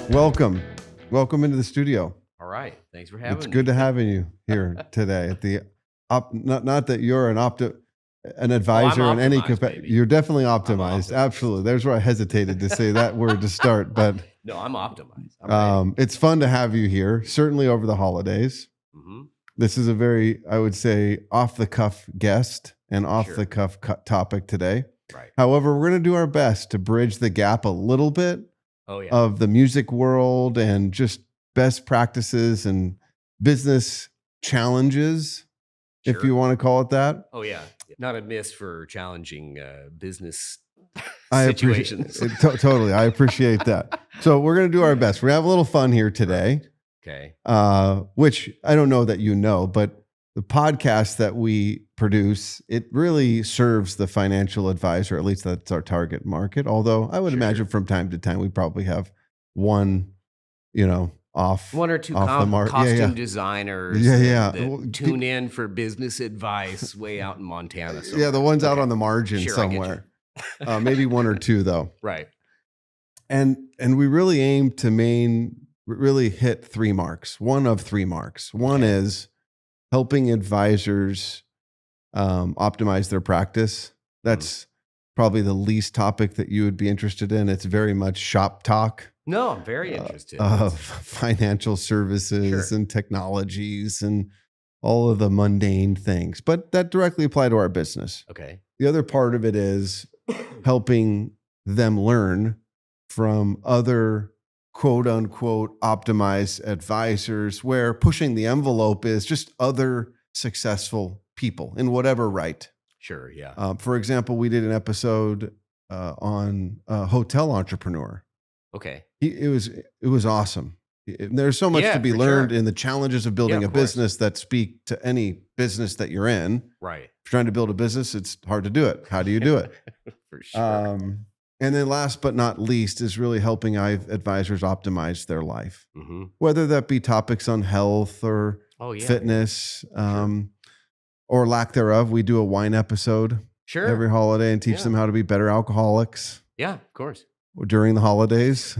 Welcome. Welcome into the studio. All right. Thanks for having me. It's good to having you here today at the not that you're an advisor in any optimized, capacity. baby. You're definitely optimized. optimized. Absolutely. There's where I hesitated to say that word to start, but No, I'm optimized. I'm ready. it's fun to have you here, certainly over the holidays. Mhm. This is a very, I would say, off the cuff guest and off Sure. the cuff topic today. Right. However, we're going to do our best to bridge the gap a little bit Oh, yeah. of the music world and just best practices and business challenges, if Sure. you want to call it that. Oh, yeah. Not a miss for challenging business I appreciate situations. it. Totally. I appreciate that. So we're going to do our best. We're going to have a little fun here today, Okay. which I don't know that you know, but the podcast that we produce, it really serves the financial advisor. At least that's our target market. Although I would Sure. imagine from time to time, we probably have one, off. One or two Off the mark. costume Yeah. designers Yeah. that Well, tune in for business advice way out in Montana. Yeah, the ones out Okay. on the margin Sure, I get you. somewhere. Maybe one or two though. Right. And we really aim to really hit three marks. One of three marks. One Okay. is helping advisors optimize their practice. That's probably the least topic that you would be interested in. It's very much shop talk No, I'm very interested. of financial services Sure. and technologies and all of the mundane things, but that directly apply to our business. Okay. The other part of it is helping them learn from other quote unquote optimized advisors, where pushing the envelope is just other successful people in whatever right. Sure. Yeah. For example, we did an episode on a hotel entrepreneur. Okay. It was awesome. There's so much Yeah, to be for learned sure. in the challenges of building Yeah, a of course. business that speak to any business that you're in. Right. If you're trying to build a business, it's hard to do it. How do you do it? For sure. And then last but not least is really helping advisors optimize their life, Mm-hmm. whether that be topics on health or Oh, yeah. fitness, or lack thereof. We do a wine episode Sure. every holiday and teach Yeah. them how to be better alcoholics Yeah, of course. during the holidays,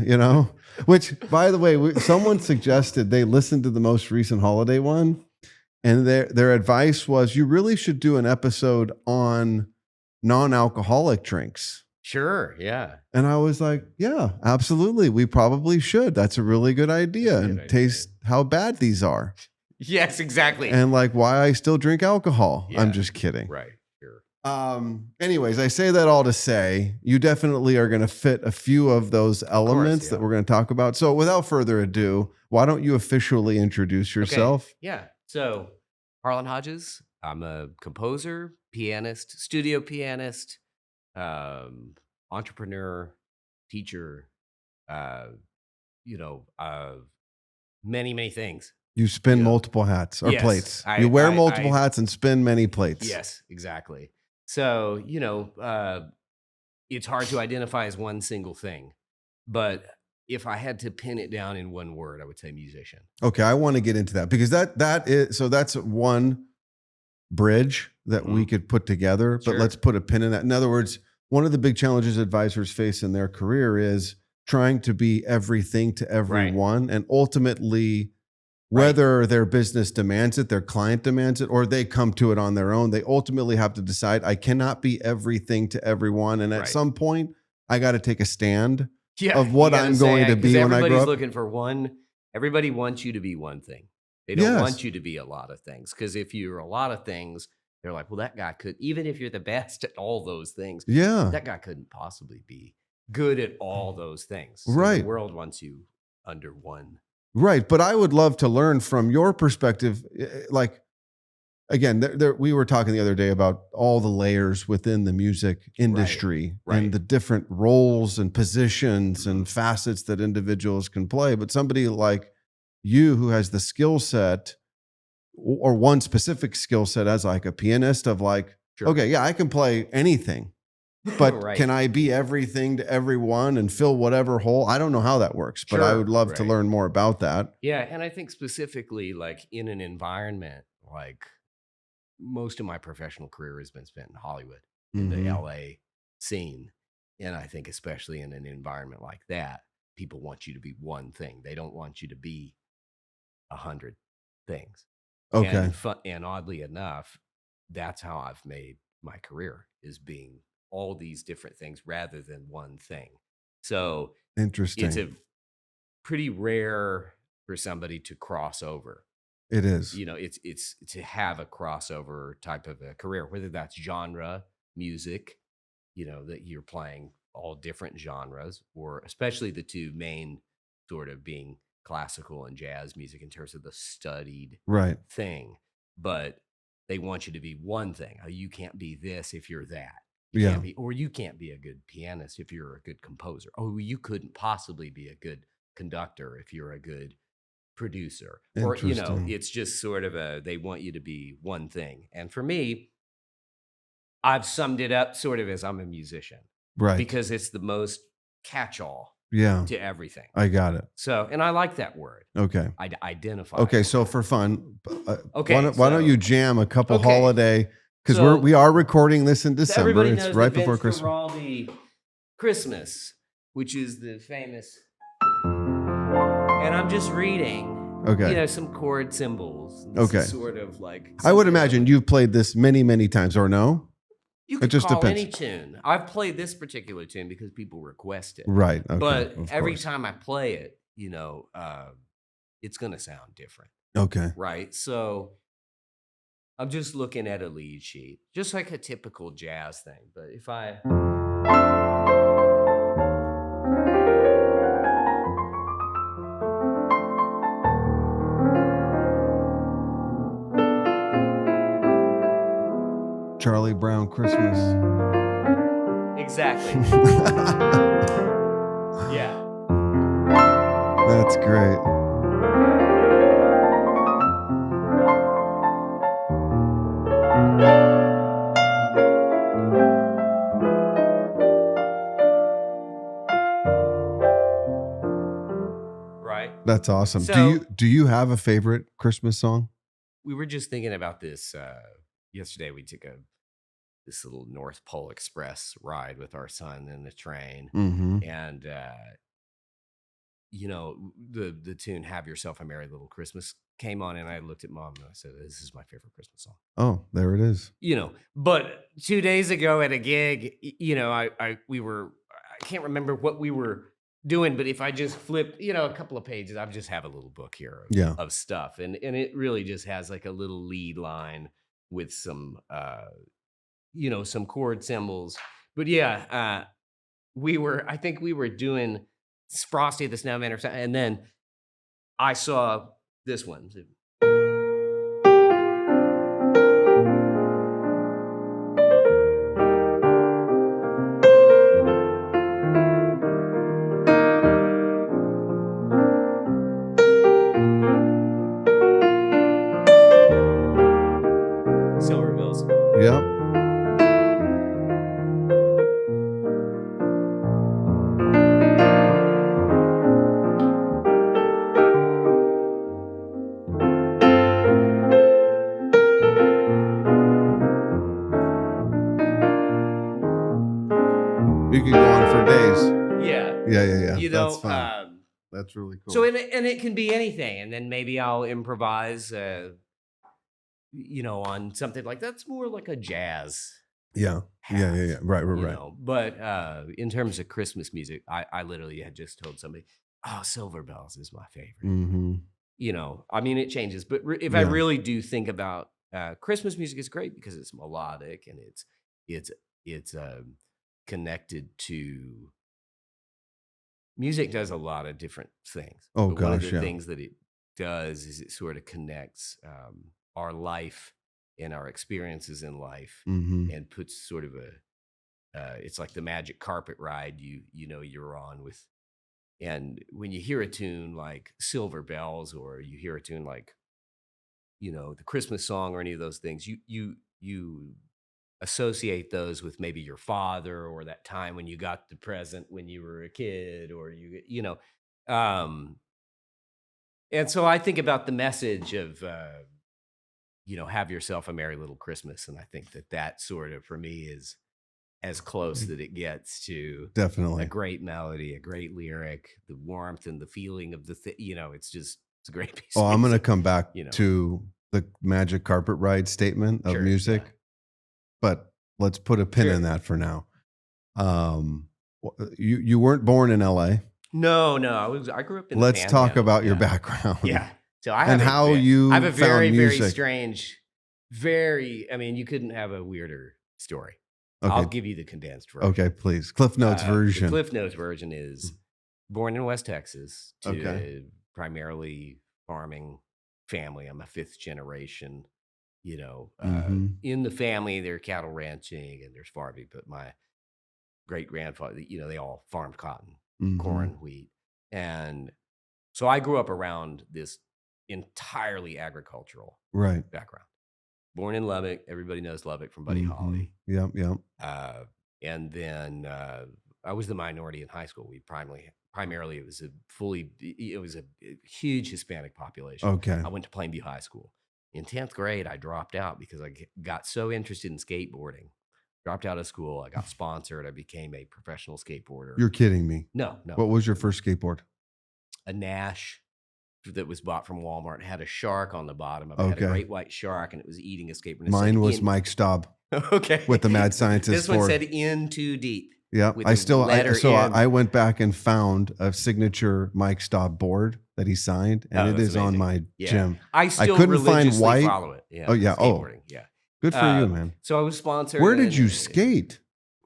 which, by the way, someone suggested they listened to the most recent holiday one, and their advice was, you really should do an episode on non-alcoholic drinks. Sure. Yeah. And I was like, yeah, absolutely. We probably should. That's a really good idea. That's a good And idea. taste how bad these are Yes, exactly. and like why I still drink alcohol. Yeah. I'm just kidding. Right. Sure. Anyways, I say that all to say you definitely are going to fit a few of those elements yeah. that we're going to talk about. So without further ado, why don't you officially introduce yourself? Yeah. So, Harlan Hodges. I'm a composer, pianist, studio pianist, entrepreneur, teacher. Many, many things. You spin Yeah. multiple hats or Yes, plates. I- You wear I- multiple I- hats and spin many plates. Yes, exactly. So, it's hard to identify as one single thing, but if I had to pin it down in one word, I would say musician. Okay, I want to get into that because that's one bridge that we could put together, but Sure. let's put a pin in that. In other words, one of the big challenges advisors face in their career is trying to be everything to everyone, and ultimately, whether their business demands it, their client demands it, or they come to it on their own, they ultimately have to decide, I cannot be everything to everyone. And at Right. some point, I got to take a stand Yeah, of what you gotta I'm say, going to 'cause be when I grow everybody's up. looking for one. Everybody wants you to be one thing. They don't Yes. want you to be a lot of things, because if you're a lot of things, they're like, well, that guy could, even if you're the best at all those things, Yeah. that guy couldn't possibly be good at all those things. So Right. The world wants you under one. Right. But I would love to learn from your perspective. Like, again, we were talking the other day about all the layers within the music industry Right. and the different roles and positions and facets that individuals can play. But somebody like you who has the skill set, or one specific skill set as like a pianist, of like, Sure. okay, yeah, I can play anything, but Right. can I be everything to everyone and fill whatever hole? I don't know how that works, but I Sure, would love to right. learn more about that. Yeah, and I think specifically, like in an environment like most of my professional career has been spent in Hollywood, in Mhm. the LA scene. And I think especially in an environment like that, people want you to be one thing. They don't want you to be 100 things. Okay. And oddly enough, that's how I've made my career, is being all these different things rather than one thing. So Interesting. it's a pretty rare for somebody to cross over. It is. It's to have a crossover type of a career, whether that's genre, music, that you're playing all different genres, or especially the two main sort of being classical and jazz music in terms of the studied thing. But they want you to be one thing. You can't be this if you're that. You can't be, or you can't be a good pianist if you're a good composer. Oh, you couldn't possibly be a good conductor if you're a good producer. Or, it's just sort of they want you to be one thing. And for me, I've summed it up sort of as I'm a musician. Right. Because it's the most catch-all to everything. I got it. So, and I like that word. Okay. I identify. Okay, so for fun, okay, why don't you jam a couple holiday, because we are recording this in December. Everybody it's knows right the before Vince Christmas. Guaraldi Christmas, which is the famous, and I'm just reading some chord symbols. Sort of like, I would imagine you've played this many, many times, or no? You could call any tune. I've played this particular tune because people request it. Right. Okay, but every time I play it, it's going to sound different. Okay. Right. So I'm just looking at a lead sheet, just like a typical jazz thing. But if I... Charlie Brown Christmas. Exactly. Yeah. That's great. Right. That's awesome. So, do you have a favorite Christmas song? We were just thinking about this yesterday. We took this little North Pole Express ride with our son in the train, and the tune "Have Yourself a Merry Little Christmas" came on, and I looked at Mom and I said, "This is my favorite Christmas song." Oh, there it is. But 2 days ago at a gig, I can't remember what we were doing, but if I just flip, a couple of pages, I just have a little book here of stuff, and it really just has like a little lead line with some some chord symbols. But I think we were doing Frosty the Snowman or something, and then I saw this one. Silver Bills. Yep. You can go on for days. Yeah. That's fun. That's really cool. So, and it can be anything. And then maybe I'll improvise, on something like that's more like a jazz. Yeah. Right. But in terms of Christmas music, I literally had just told somebody, Silver Bells is my favorite. It changes. But if I really do think about Christmas music, is great because it's melodic and it's connected to... Music does a lot of different things. Oh, but one of the things that it does is it sort of connects our life and our experiences in life, and puts sort of it's like the magic carpet ride you're on with. And when you hear a tune like Silver Bells, or you hear a tune like the Christmas song, or any of those things, you associate those with maybe your father, or that time when you got the present when you were a kid, or and so I think about the message of have yourself a merry little Christmas, and I think that sort of, for me, is as close that it gets to a Definitely. great melody, a great lyric, the warmth and the feeling of the it's a great piece Oh, of I'm going to music, come back to the magic carpet ride statement of Sure, music, yeah. but let's put a pin in Sure. that for now. You weren't born in LA. No, I grew up in the Let's talk Panhandle, about your yeah. background. Yeah. So I and have how you I have a very, found very music. strange, I mean, you couldn't have a weirder story. Okay. I'll give you the condensed version. Okay, please. Cliff Notes version. The Cliff Notes version is born in West Texas to Okay. primarily farming family. I'm a fifth generation, Mhm. in the family, they're cattle ranching and there's farming, but my great grandfather, they all farmed cotton, Mhm. corn, wheat. And so I grew up around this entirely agricultural Right. background. Born in Lubbock, everybody knows Lubbock from Buddy Holly. Yep, yep. And then I was the minority in high school. We primarily it was a huge Hispanic population. Okay. I went to Plainview High School. In 10th grade, I dropped out because I got so interested in skateboarding. Dropped out of school. I got sponsored. I became a professional skateboarder. You're kidding me. No. What was your first skateboard? A Nash that was bought from Walmart. It had a shark on the bottom of it. It had a great white shark, and it was eating a skateboard. Mine was Mike Staub. Okay. With the Mad Scientist. This one said "In Too Deep." Yeah, I went back and found a signature Mike Staub board that he signed, and it is amazing. on my gym. I still couldn't find white. Follow it. Yeah. Oh yeah. Skateboarding. Yeah. Good for you, man. So I was sponsored. Where did you skate?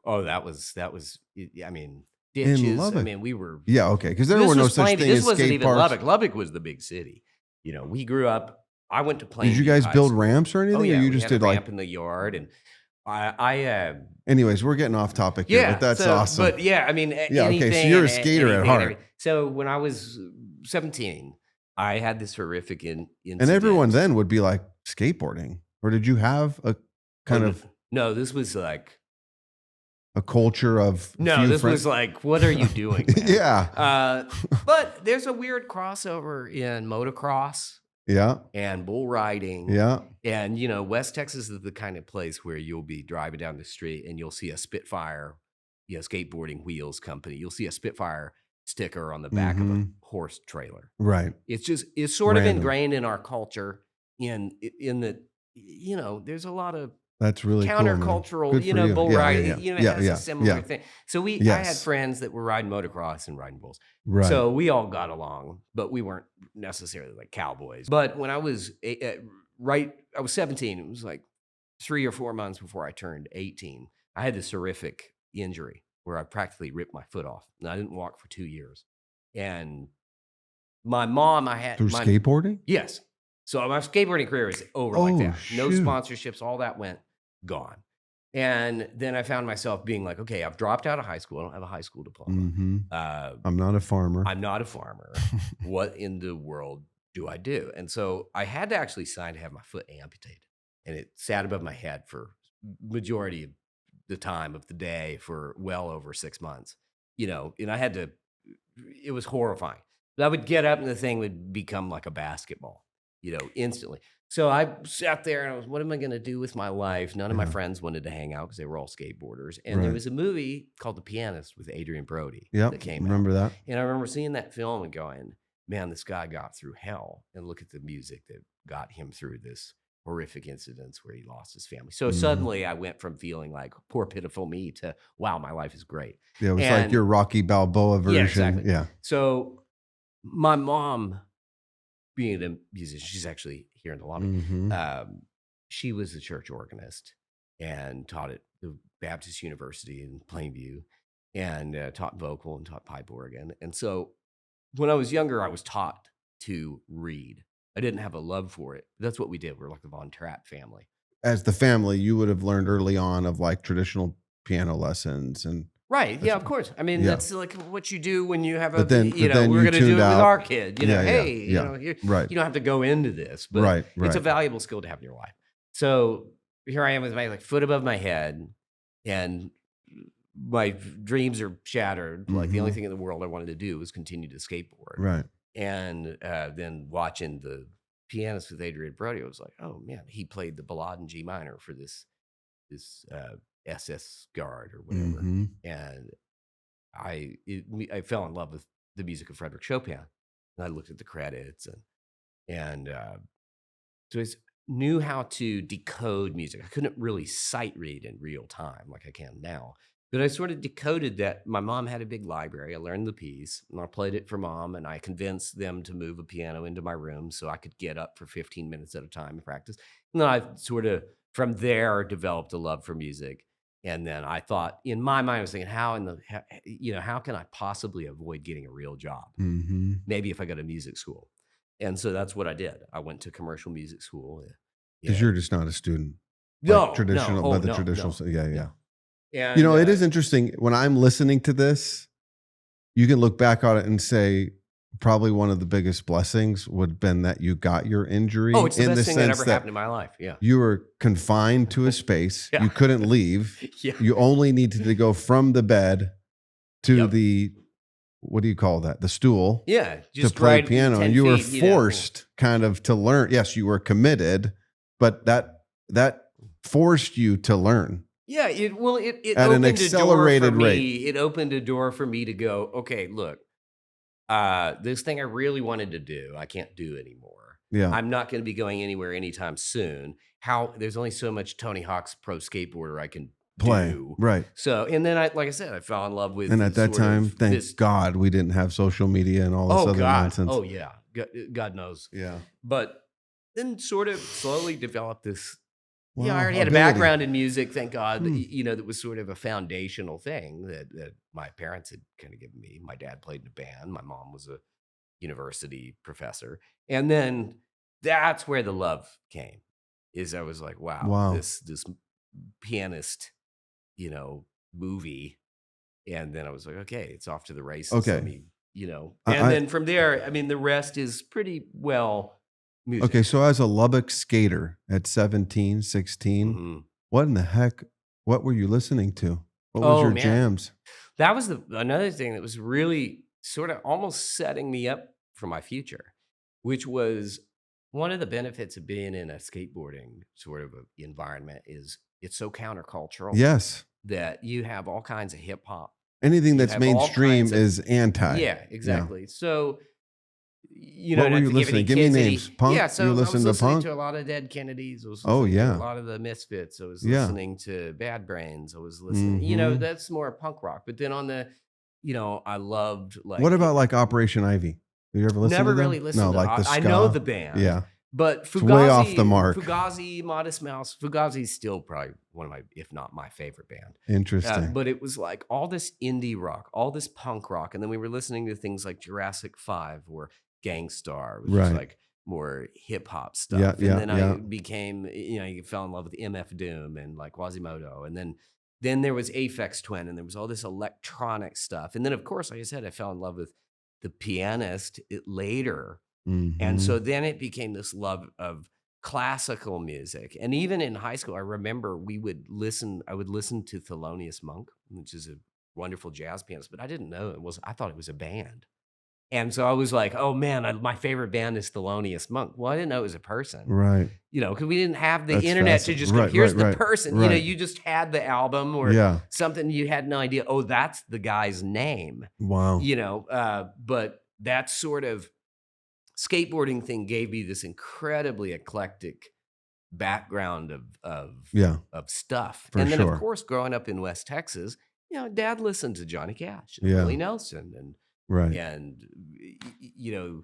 Oh, that was. I mean, ditches. In Lubbock. I mean, we were. Yeah. Okay. Because there were no such thing as skate parks. This wasn't even Lubbock. Lubbock was the big city. We grew up. I went to Plainview. Did you guys build ramps or anything? Oh yeah. Or you we just had did a ramp in the yard and. Anyways, we're getting off topic here, but that's awesome. But yeah, I mean, okay, so you're a skater at heart. So when I was 17, I had this horrific incident. And everyone then would be like, skateboarding? Or did you have a kind of... No, this was like... a culture of... No, this was like, what are you doing, man? Yeah. But there's a weird crossover in motocross. Yeah. And bull riding. Yeah. And, West Texas is the kind of place where you'll be driving down the street and you'll see a Spitfire, skateboarding wheels company. You'll see a Spitfire sticker on the back of a horse trailer. Right. It's sort of ingrained in our culture in that, there's a lot of that's really countercultural, cool, bull riding. It has a similar thing. So I had friends that were riding motocross and riding bulls. Right. So we all got along, but we weren't necessarily like cowboys. But when I was I was 17. It was like 3 or 4 months before I turned 18. I had this horrific injury where I practically ripped my foot off, and I didn't walk for 2 years. And my mom, through skateboarding? Yes. So my skateboarding career is over like that. No sponsorships, all that went gone. And then I found myself being like, okay, I've dropped out of high school. I don't have a high school diploma. I'm not a farmer. I'm not a farmer. What in the world do I do? And so I had to actually sign to have my foot amputated. And it sat above my head for majority of the time of the day for well over 6 months. And I had to, it was horrifying. I would get up and the thing would become like a basketball, instantly. So I sat there and I was, what am I going to do with my life? None of my friends wanted to hang out because they were all skateboarders. And there was a movie called The Pianist with Adrian Brody that came out. Remember that? And I remember seeing that film and going, man, this guy got through hell. And look at the music that got him through this horrific incidents where he lost his family. So suddenly I went from feeling like poor, pitiful me to, wow, my life is great. Yeah, it was like your Rocky Balboa version. Yeah, exactly. Yeah. So my mom, being a musician, she's actually here in the lobby. She was a church organist and taught at the Baptist University in Plainview and taught vocal and taught pipe organ. And so when I was younger, I was taught to read. I didn't have a love for it. That's what we did. We're like the Von Trapp family. As the family, you would have learned early on of like traditional piano lessons and... Right. Yeah, of course. I mean, that's like what you do when you have a, then we're going to do it with our kid. You don't have to go into this, but it's a valuable skill to have in your life. So here I am with my foot above my head and my dreams are shattered. Like the only thing in the world I wanted to do was continue to skateboard. Right. And then watching The Pianist with Adrian Brody, I was like, oh man, he played the Ballade in G minor for this SS Guard or whatever. Mm-hmm. And I fell in love with the music of Frederick Chopin. And I looked at the credits and so I knew how to decode music. I couldn't really sight read in real time like I can now, but I sort of decoded that. My mom had a big library. I learned the piece and I played it for mom, and I convinced them to move a piano into my room so I could get up for 15 minutes at a time and practice. And then I sort of from there developed a love for music. And then I thought, in my mind, I was thinking, how can I possibly avoid getting a real job? Mm-hmm. Maybe if I go to music school. And so that's what I did. I went to commercial music school. Because you're just not a student. No, Like traditional, no, but the no, traditional. no, Yeah. no. And, You know, it is interesting when I'm listening to this. You can look back on it and say, probably one of the biggest blessings would have been that you got your injury. Oh, it's the best thing that ever happened in my life. Yeah. You were confined to a space. Yeah. You couldn't leave. Yeah. You only needed to go from the bed to Yep. the, what do you call that? The stool. Yeah. To Just play right piano. 10 And you were feet, you know. forced kind of to learn. Yes, you were committed, but that forced you to learn. Yeah. It At an opened accelerated a door for rate. me. It opened a door for me to go, okay, look, this thing I really wanted to do, I can't do anymore. Yeah. I'm not going to be going anywhere anytime soon. There's only so much Tony Hawk's Pro Skateboarder I can Play. do. Right. So, and then like I said, I fell in love with. And at that sort of time, thank this- God we didn't have social media and all this Oh other God. nonsense. Oh yeah. God knows. Yeah. But then sort of slowly developed this. Wow, I already had a ability. background in music, thank God. Hmm. That was sort of a foundational thing that my parents had kind of given me. My dad played in a band. My mom was a university professor. And then that's where the love came. Is I was like, wow. this pianist, movie. And then I was like, okay, it's off to the races. Okay. Let me, and then from there, I mean, the rest is pretty well music. Okay, so as a Lubbock skater at 17, 16, Mhm. what in the heck, what were you listening to? What was Oh, your man. jams? That was another thing that was really sort of almost setting me up for my future, which was one of the benefits of being in a skateboarding sort of a environment is it's so countercultural Yes. that you have all kinds of hip hop. Anything You that's have all mainstream kinds of- is anti. Yeah, exactly. So, What were not you to listening? give Give me any kids names. Punk? Yeah, so You I was listened to listening punk? to a lot of Dead Kennedys. I was Oh, listening to yeah. a lot of the Misfits. I was Yeah. listening to Bad Brains. I was listening. Mhm. That's more punk rock. But then on the, I loved like. What about like Operation Ivy? Have you ever listened Never to them? really listened No, to like them. the I ska. know the band. Yeah. But Fugazi, It's way off the mark. Fugazi, Modest Mouse. Fugazi's still probably one of my, if not my favorite band. Interesting. But it was like all this indie rock, all this punk rock, and then we were listening to things like Jurassic 5 or Gangstar, which Right. is like more hip hop stuff. Yeah, and yeah, then yeah. I became, you fell in love with MF Doom and like Quasimodo, and then there was Aphex Twin, and there was all this electronic stuff, and then of course, like I said, I fell in love with the Pianist later. And Mhm. so then it became this love of classical music. And even in high school, I remember I would listen to Thelonious Monk, which is a wonderful jazz pianist, but I didn't know I thought it was a band. And so I was like, oh man, my favorite band is Thelonious Monk. Well, I didn't know it was a person, Right. because we didn't have the That's internet to fascinating. just go, Right, here's right, the right, person. right. You just had the album or Yeah. something. You had no idea, oh, that's the guy's name. Wow. But that sort of skateboarding thing gave me this incredibly eclectic background of stuff. For And then sure. of course, growing up in West Texas, Dad listened to Johnny Cash and Yeah. Willie Nelson Right. and you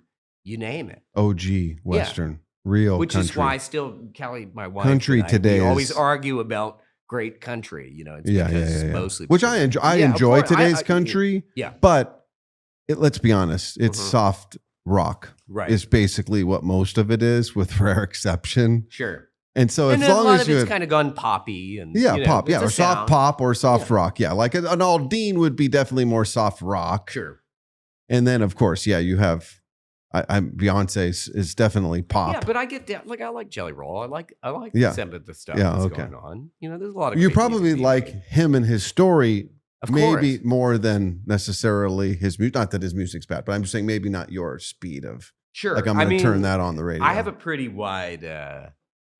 name it. OG Western. Real Which country. is why still Kelly, my wife, Country and I, today we always is- argue about great country. It's Yeah, because yeah, yeah, yeah. mostly Which because- I enjoy. I Yeah, of enjoy course. today's country. Yeah. But let's be honest, it's Mhm. soft rock. Right. Is basically what most of it is, with rare exception. Sure. And so And as then a long lot as of you it's have, kind of gone poppy and pop, it's a or soft sound. pop or soft Yeah. rock, like an Aldine would be definitely more soft rock. Sure. And then of course, you have Beyonce is definitely pop. Yeah, but I get down. Like I like Jelly Roll. I like Yeah. some of the stuff Yeah, that's okay. going on. There's a lot of. You great probably music being like made. him and his story, Of maybe course. more than necessarily his music. Not that his music's bad, but I'm just saying maybe not your speed of Sure. like I'm going to turn that on the radio. I have a pretty wide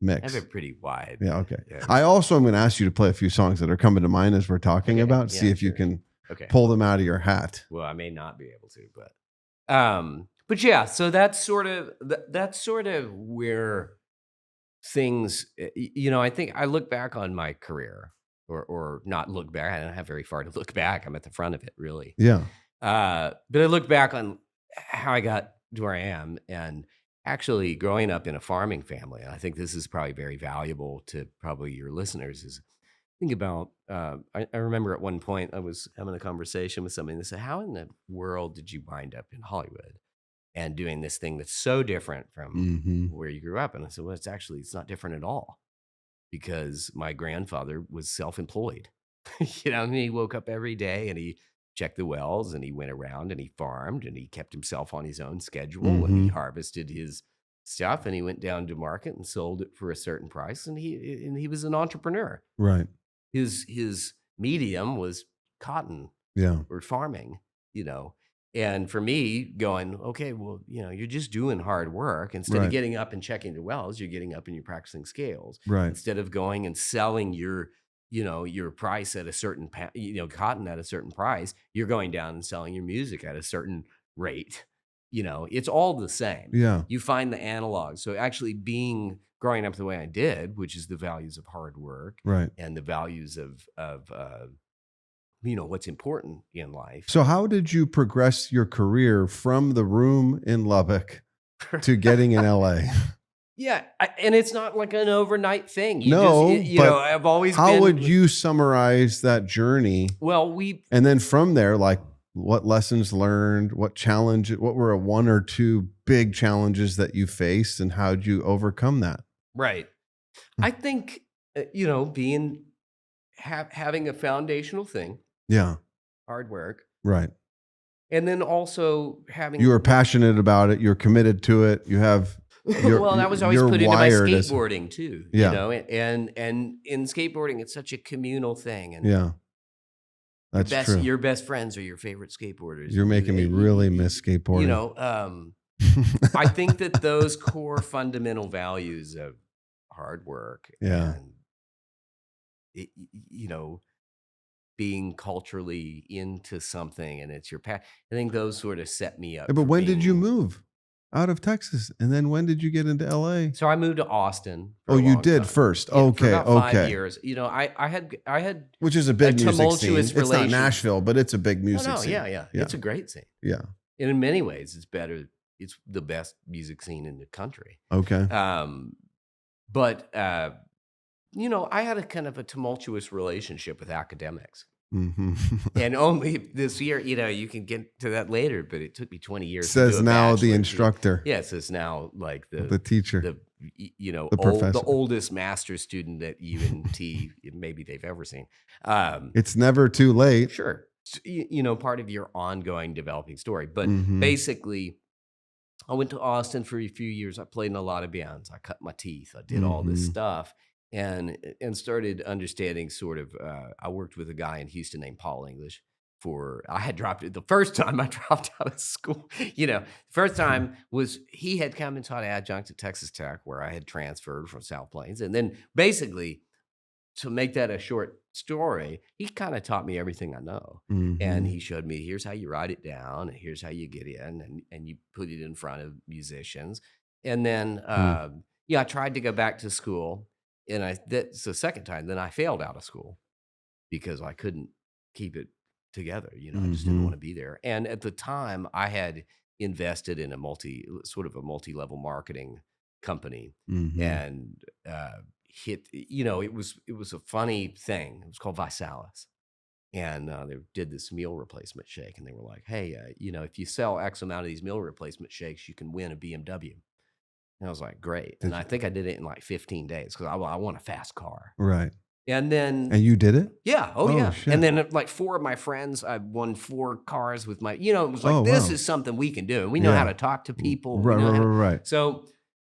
mix? I have a pretty wide. Yeah. Okay. I also am going to ask you to play a few songs that are coming to mind as we're talking about. See if you can pull them out of your hat. Well, I may not be able to, but yeah. So that's sort of where things. I think I look back on my career, or not look back. I don't have very far to look back. I'm at the front of it, really. Yeah. But I look back on how I got to where I am, and actually growing up in a farming family. And I think this is probably very valuable to probably your listeners. Is think about. I remember at one point I was having a conversation with somebody and they said, "How in the world did you wind up in Hollywood and doing this thing that's so different from where you grew up?" And I said, "Well, it's not different at all, because my grandfather was self-employed. And he woke up every day and he checked the wells and he went around and he farmed and he kept himself on his own schedule and he harvested his stuff and he went down to market and sold it for a certain price, and he was an entrepreneur. Right. His medium was cotton or farming, And for me, going, okay, well, you're just doing hard work. Instead of getting up and checking the wells, you're getting up and you're practicing scales. Right. Instead of going and selling your price at a certain, cotton at a certain price, you're going down and selling your music at a certain rate. It's all the same. Yeah. You find the analog. So actually growing up the way I did, which is the values of hard work, right, and the values of what's important in life. So how did you progress your career from the room in Lubbock to getting in LA? Yeah, and it's not like an overnight thing. I've always been. How would you summarize that journey? Well, and then from there, like, what lessons learned, what were one or two big challenges that you faced, and how'd you overcome that? Right. I think, having a foundational thing. Yeah. Hard work. Right. And then also having. You were passionate about it. You're committed to it. You have. Well, that was always put into my skateboarding too. And in skateboarding, it's such a communal thing. And that's true. Your best friends are your favorite skateboarders. You're making me really miss skateboarding. I think that those core fundamental values of hard work and being culturally into something, and it's your path. I think those sort of set me up. But when did you move out of Texas, and then when did you get into LA? So I moved to Austin. Oh, you did first. Okay, for about 5 years. I had which is a big music scene. It's not Nashville, but it's a big music scene. Yeah. It's a great scene. Yeah, and in many ways, it's better. It's the best music scene in the country. Okay. But I had a kind of a tumultuous relationship with academics. And only this year, you can get to that later, but it took me 20 years. Says now the instructor. Yeah, it says now like the teacher, the professor, the oldest master's student at UNT maybe they've ever seen. It's never too late. Sure. Part of your ongoing developing story. But basically, I went to Austin for a few years. I played in a lot of bands. I cut my teeth. I did all this stuff. And started understanding sort of, I worked with a guy in Houston named Paul English I had dropped it. The first time I dropped out of school, the first time was he had come and taught adjunct at Texas Tech, where I had transferred from South Plains. And then basically, to make that a short story, he kind of taught me everything I know. And he showed me, here's how you write it down, and here's how you get in, and you put it in front of musicians. And then, I tried to go back to school. And that's the second time. Then I failed out of school because I couldn't keep it together. I just didn't want to be there. And at the time, I had invested in a multi-level marketing company, and it was a funny thing. It was called Visalis, and they did this meal replacement shake, and they were like, "Hey, if you sell X amount of these meal replacement shakes, you can win a BMW." And I was like, great. And I think I did it in like 15 days because I want a fast car. Right. And then. And you did it? Yeah. Oh yeah. Shit. And then like 4 of my friends, I won 4 cars with my, it was like, this is something we can do. And we know how to talk to people. Right. So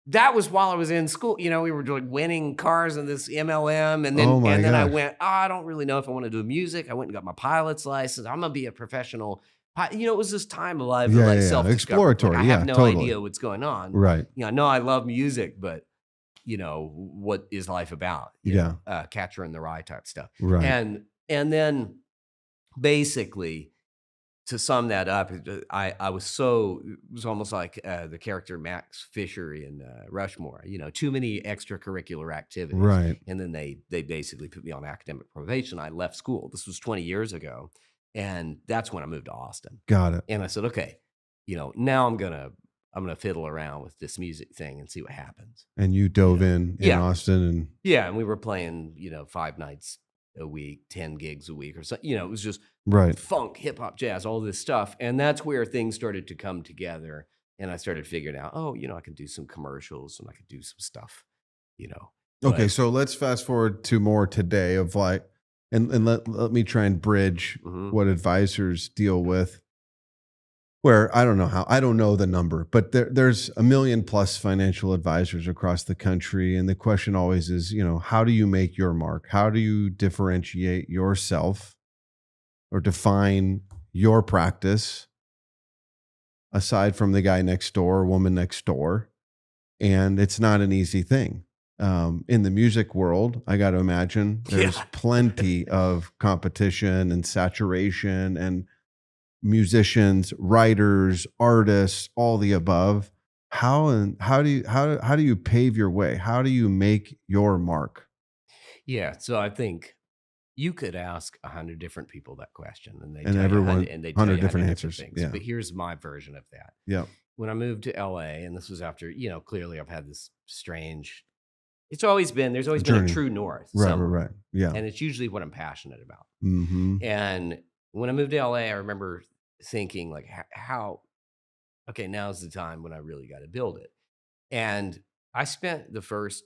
that was while I was in school. We were like winning cars in this MLM. And then I went, I don't really know if I want to do music. I went and got my pilot's license. I'm going to be a professional. It was this time of life of self-discovery. Exploratory. I have no idea what's going on. Right. I know I love music, but what is life about? Catcher in the Rye type stuff. Right. And then basically, to sum that up, it was almost like the character Max Fisher in Rushmore, too many extracurricular activities. Right. And then they basically put me on academic probation. I left school. This was 20 years ago. And that's when I moved to Austin. Got it. And I said, okay, now I'm going to fiddle around with this music thing and see what happens. And you dove in Austin. And we were playing, 5 nights a week, 10 gigs a week or something. It was just funk, hip hop, jazz, all this stuff. And that's where things started to come together. And I started figuring out, I can do some commercials and I could do some stuff, Okay, so let's fast forward to more today of like, and let me try and bridge what advisors deal with. Where I don't know the number, but there's 1 million plus financial advisors across the country. And the question always is, how do you make your mark? How do you differentiate yourself or define your practice aside from the guy next door, woman next door? And it's not an easy thing. In the music world, I got to imagine there's plenty of competition and saturation and musicians, writers, artists, all the above. How do you pave your way? How do you make your mark? Yeah, so I think you could ask 100 different people that question, and they everyone 100 different answers. Things. Yeah. But here's my version of that. Yeah. When I moved to LA, and this was after, clearly I've had this strange. There's always been a true north. Right. Yeah. And it's usually what I'm passionate about. Mm-hmm. And when I moved to LA, I remember thinking like, okay, now's the time when I really got to build it. And I spent the first,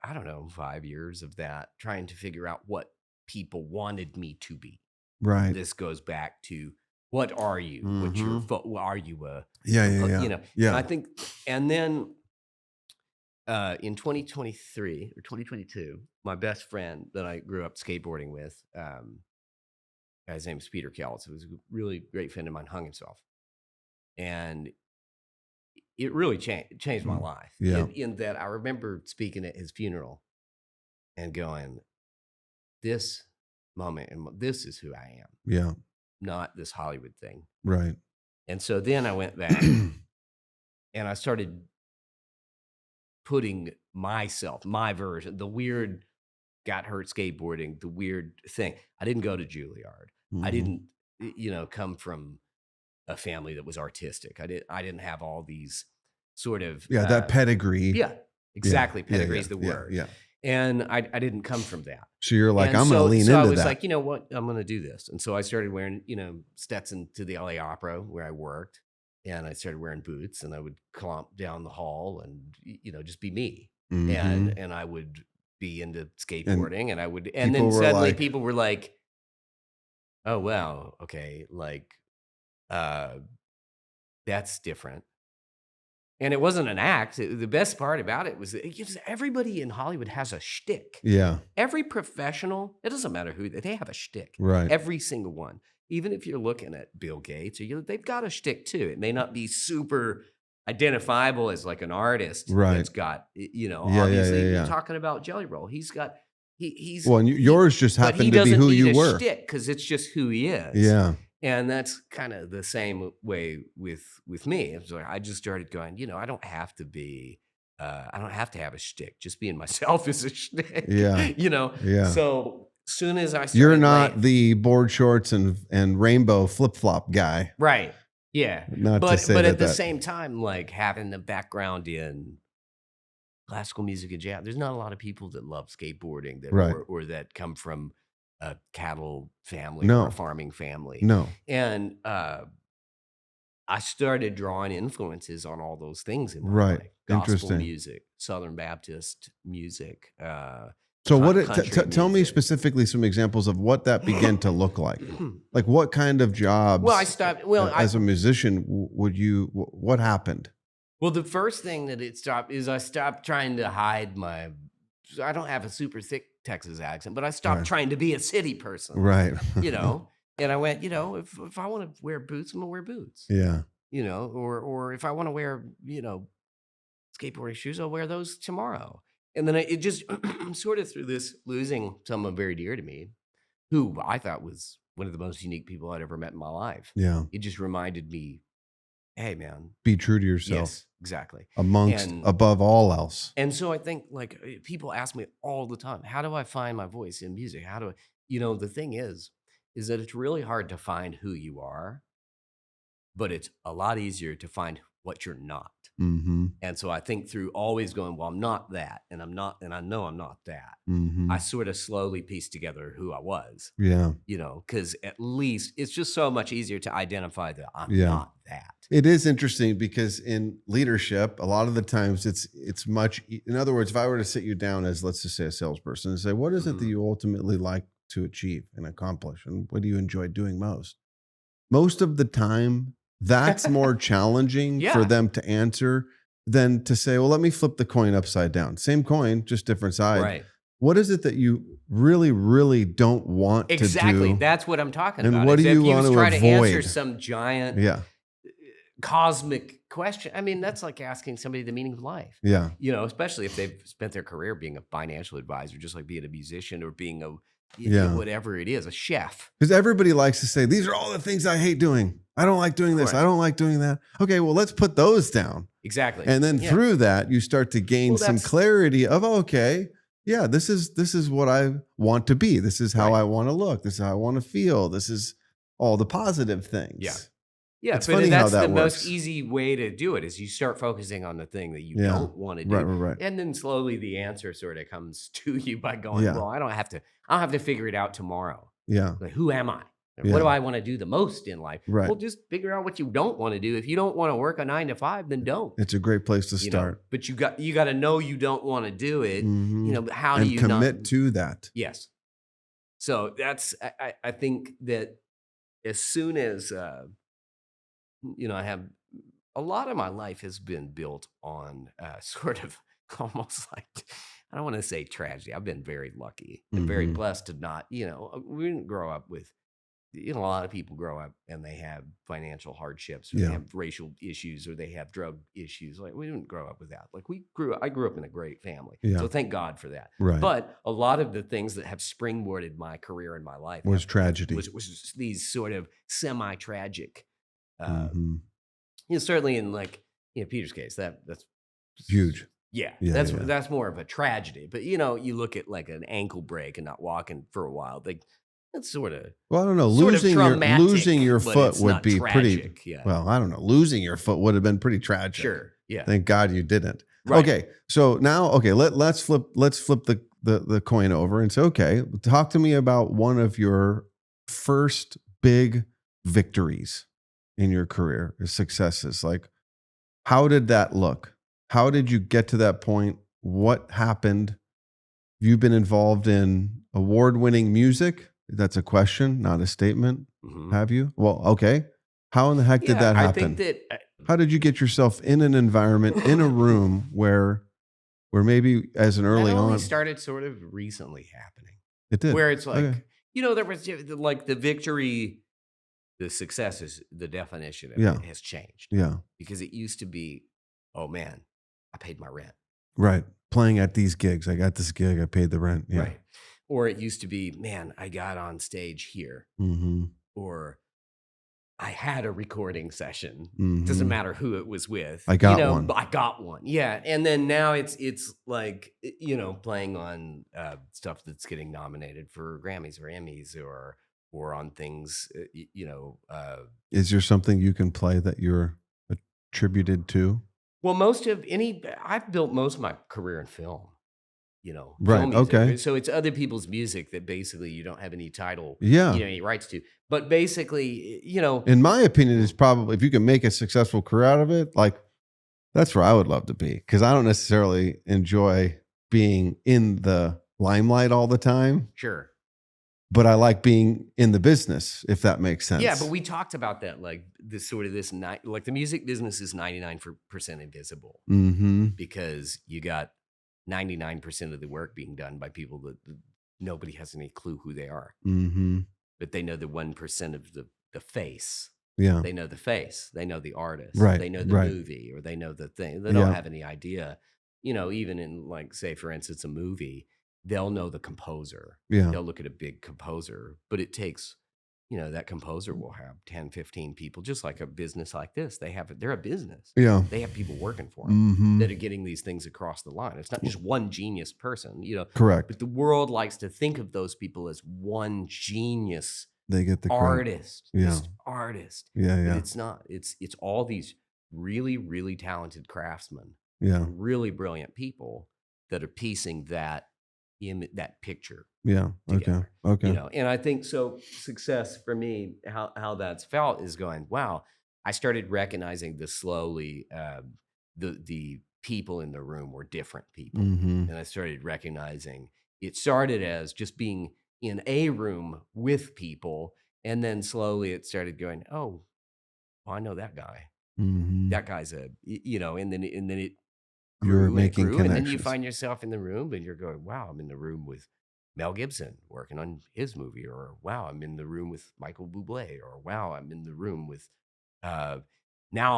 5 years of that trying to figure out what people wanted me to be. Right. This goes back to, what are you? What's your, are you a, Yeah. I think, and then in 2023 or 2022, my best friend that I grew up skateboarding with, his name is Peter Kells, who was a really great friend of mine, hung himself. And it really changed my life. Yeah. In that I remember speaking at his funeral and going, this moment, and this is who I am. Yeah. Not this Hollywood thing. Right. And so then I went back and I started putting myself, my version, the weird got hurt skateboarding, the weird thing. I didn't go to Juilliard. I didn't, come from a family that was artistic. I didn't have all these sort of that pedigree. Yeah, exactly. Pedigree is the word. Yeah. And I didn't come from that. So you're like, I'm going to lean into that. So I was like, you know what? I'm going to do this. And so I started wearing, Stetson to the LA Opera where I worked. And I started wearing boots, and I would clomp down the hall and, just be me. And I would be into skateboarding, and then suddenly people were like, oh, wow, okay, like, that's different. And it wasn't an act. The best part about it was that everybody in Hollywood has a shtick. Yeah. Every professional, it doesn't matter who, they have a shtick. Right. Every single one. Even if you're looking at Bill Gates, they've got a shtick too. It may not be super identifiable as like an artist that's got, obviously you're talking about Jelly Roll. He's got, he's. Well, and yours just happened to be who you were. Because it's just who he is. Yeah. And that's kind of the same way with me. It was like, I just started going, I don't have to be, I don't have to have a shtick. Just being myself is a shtick. Yeah. Yeah. So soon as I started, you're not the board shorts and rainbow flip flop guy, right? Yeah. But at the same time, like having the background in classical music and jazz, there's not a lot of people that love skateboarding or that come from a cattle family or a farming family. No. And I started drawing influences on all those things in my life. Gospel music, Southern Baptist music. So tell me specifically some examples of what that began to look like. Like what kind of jobs? Well, I stopped. As a musician, what happened? Well, the first thing that it stopped is I stopped trying to hide my. I don't have a super thick Texas accent, but I stopped trying to be a city person. Right. And I went, if I want to wear boots, I'm gonna wear boots. Yeah. Or if I want to wear, skateboarding shoes. I'll wear those tomorrow. And then it just sort of through this losing someone very dear to me, who I thought was one of the most unique people I'd ever met in my life. Yeah. It just reminded me, hey, man. Be true to yourself. Yes, exactly. Above all else. And so I think, like, people ask me all the time, how do I find my voice in music? How do I, the thing is that it's really hard to find who you are, but it's a lot easier to find what you're not. Mm-hmm. And so I think through always going, well, I'm not that, and I'm not, and I know I'm not that. Mm-hmm. I sort of slowly pieced together who I was. Yeah. Because at least it's just so much easier to identify that I'm not that. It is interesting because in leadership, a lot of the times it's much. In other words, if I were to sit you down as, let's just say, a salesperson and say, what is it that you ultimately like to achieve and accomplish, and what do you enjoy doing most? Most of the time, that's more challenging for them to answer than to say, well, let me flip the coin upside down. Same coin, just different side. Right. What is it that you really, really don't want to do? Exactly. That's what I'm talking and about. And what do you want to avoid? Try to answer some giant cosmic question. I mean, that's like asking somebody the meaning of life. Yeah. Especially if they've spent their career being a financial advisor, just like being a musician or being a whatever it is, a chef. Because everybody likes to say, these are all the things I hate doing. I don't like doing this. I don't like doing that. Okay, well, let's put those down. Exactly. And then through that, you start to gain some clarity of, this is what I want to be. This is how I want to look. This is how I want to feel. This is all the positive things. Yeah. Yeah, it's funny how that works. Most easy way to do it is you start focusing on the thing that you don't want to do. Right. And then slowly the answer sort of comes to you by going, well, I don't have to figure it out tomorrow. Yeah. Like, who am I? What do I want to do the most in life? Right. Well, just figure out what you don't want to do. If you don't want to work a 9 to 5, then don't. It's a great place to start. But you got to know you don't want to do it. Mm-hmm. How do you commit to that? Yes. So that's I think that as soon as I have a lot of my life has been built on sort of almost like, I don't want to say tragedy. I've been very lucky and very blessed to not, we didn't grow up with, a lot of people grow up and they have financial hardships, or they have racial issues, or they have drug issues. Like, we didn't grow up with that. Like, I grew up in a great family. Yeah. So thank God for that. Right. But a lot of the things that have springboarded my career and my life was tragedy. Was these sort of semi-tragic, certainly in Peter's case, that's huge. Yeah, that's more of a tragedy. But you look at like an ankle break and not walking for a while, that's sort of, well, I don't know. Losing your foot would be tragic, pretty. Well, I don't know. Losing your foot would have been pretty tragic. Sure. Yeah. Thank God you didn't. Right. Okay. So now, let's flip the coin over and say, okay, talk to me about one of your first big victories in your career, successes. Like, how did that look? How did you get to that point? What happened? You've been involved in award-winning music. That's a question, not a statement. Mm-hmm. Have you? Well, okay. How in the heck did that happen? I think that. How did you get yourself in an environment, in a room where maybe as an early on started sort of recently happening? It did. Where it's like, there was like the victory, the success is the definition of it has changed. Yeah. Because it used to be, oh man, I paid my rent. Right. Playing at these gigs. I got this gig. I paid the rent. Yeah. Right. Or it used to be, man, I got on stage here. Mm-hmm. Or I had a recording session. Mm-hmm. Doesn't matter who it was with. I got one. I got one. Yeah. And then now it's like, playing on stuff that's getting nominated for Grammys or Emmys or on things, Is there something you can play that you're attributed to? Well, I've built most of my career in film. Right. Film music. Okay. So it's other people's music that basically you don't have any title, any rights to. But basically, in my opinion, it's probably, if you can make a successful career out of it, like, that's where I would love to be. Because I don't necessarily enjoy being in the limelight all the time. Sure. But I like being in the business, if that makes sense. Yeah, but we talked about that, like like the music business is 99% invisible, because you got 99% of the work being done by people that nobody has any clue who they are, but they know the 1% of the face. Yeah. They know the face, they know the artist, Right. they know the Right. movie, or they know the thing. They don't Yeah. have any idea, even in, like, say, for instance, a movie, they'll know the composer. Yeah. They'll look at a big composer, but it takes, that composer will have 10, 15 people, just like a business like this. They're a business. Yeah. They have people working for them Mm-hmm. that are getting these things across the line. It's not just one genius person, Correct. but the world likes to think of those people as one genius They get the credit. artist, Yeah. this artist. Yeah. But Yeah. it's not. It's all these really, really talented craftsmen, Yeah. really brilliant people that are piecing that picture Yeah. Okay. together. Okay. And I think so. Success for me, how that's felt is going, wow. I started recognizing this slowly. The people in the room were different people, Mm-hmm. and I started recognizing it started as just being in a room with people, and then slowly it started going, oh, well, I know that guy. Mm-hmm. That guy's and then it You're grew and it making grew, and then you connections. find yourself in the room and you're going, wow, I'm in the room with Mel Gibson working on his movie, or wow, I'm in the room with Michael Bublé, or wow, I'm in the room with now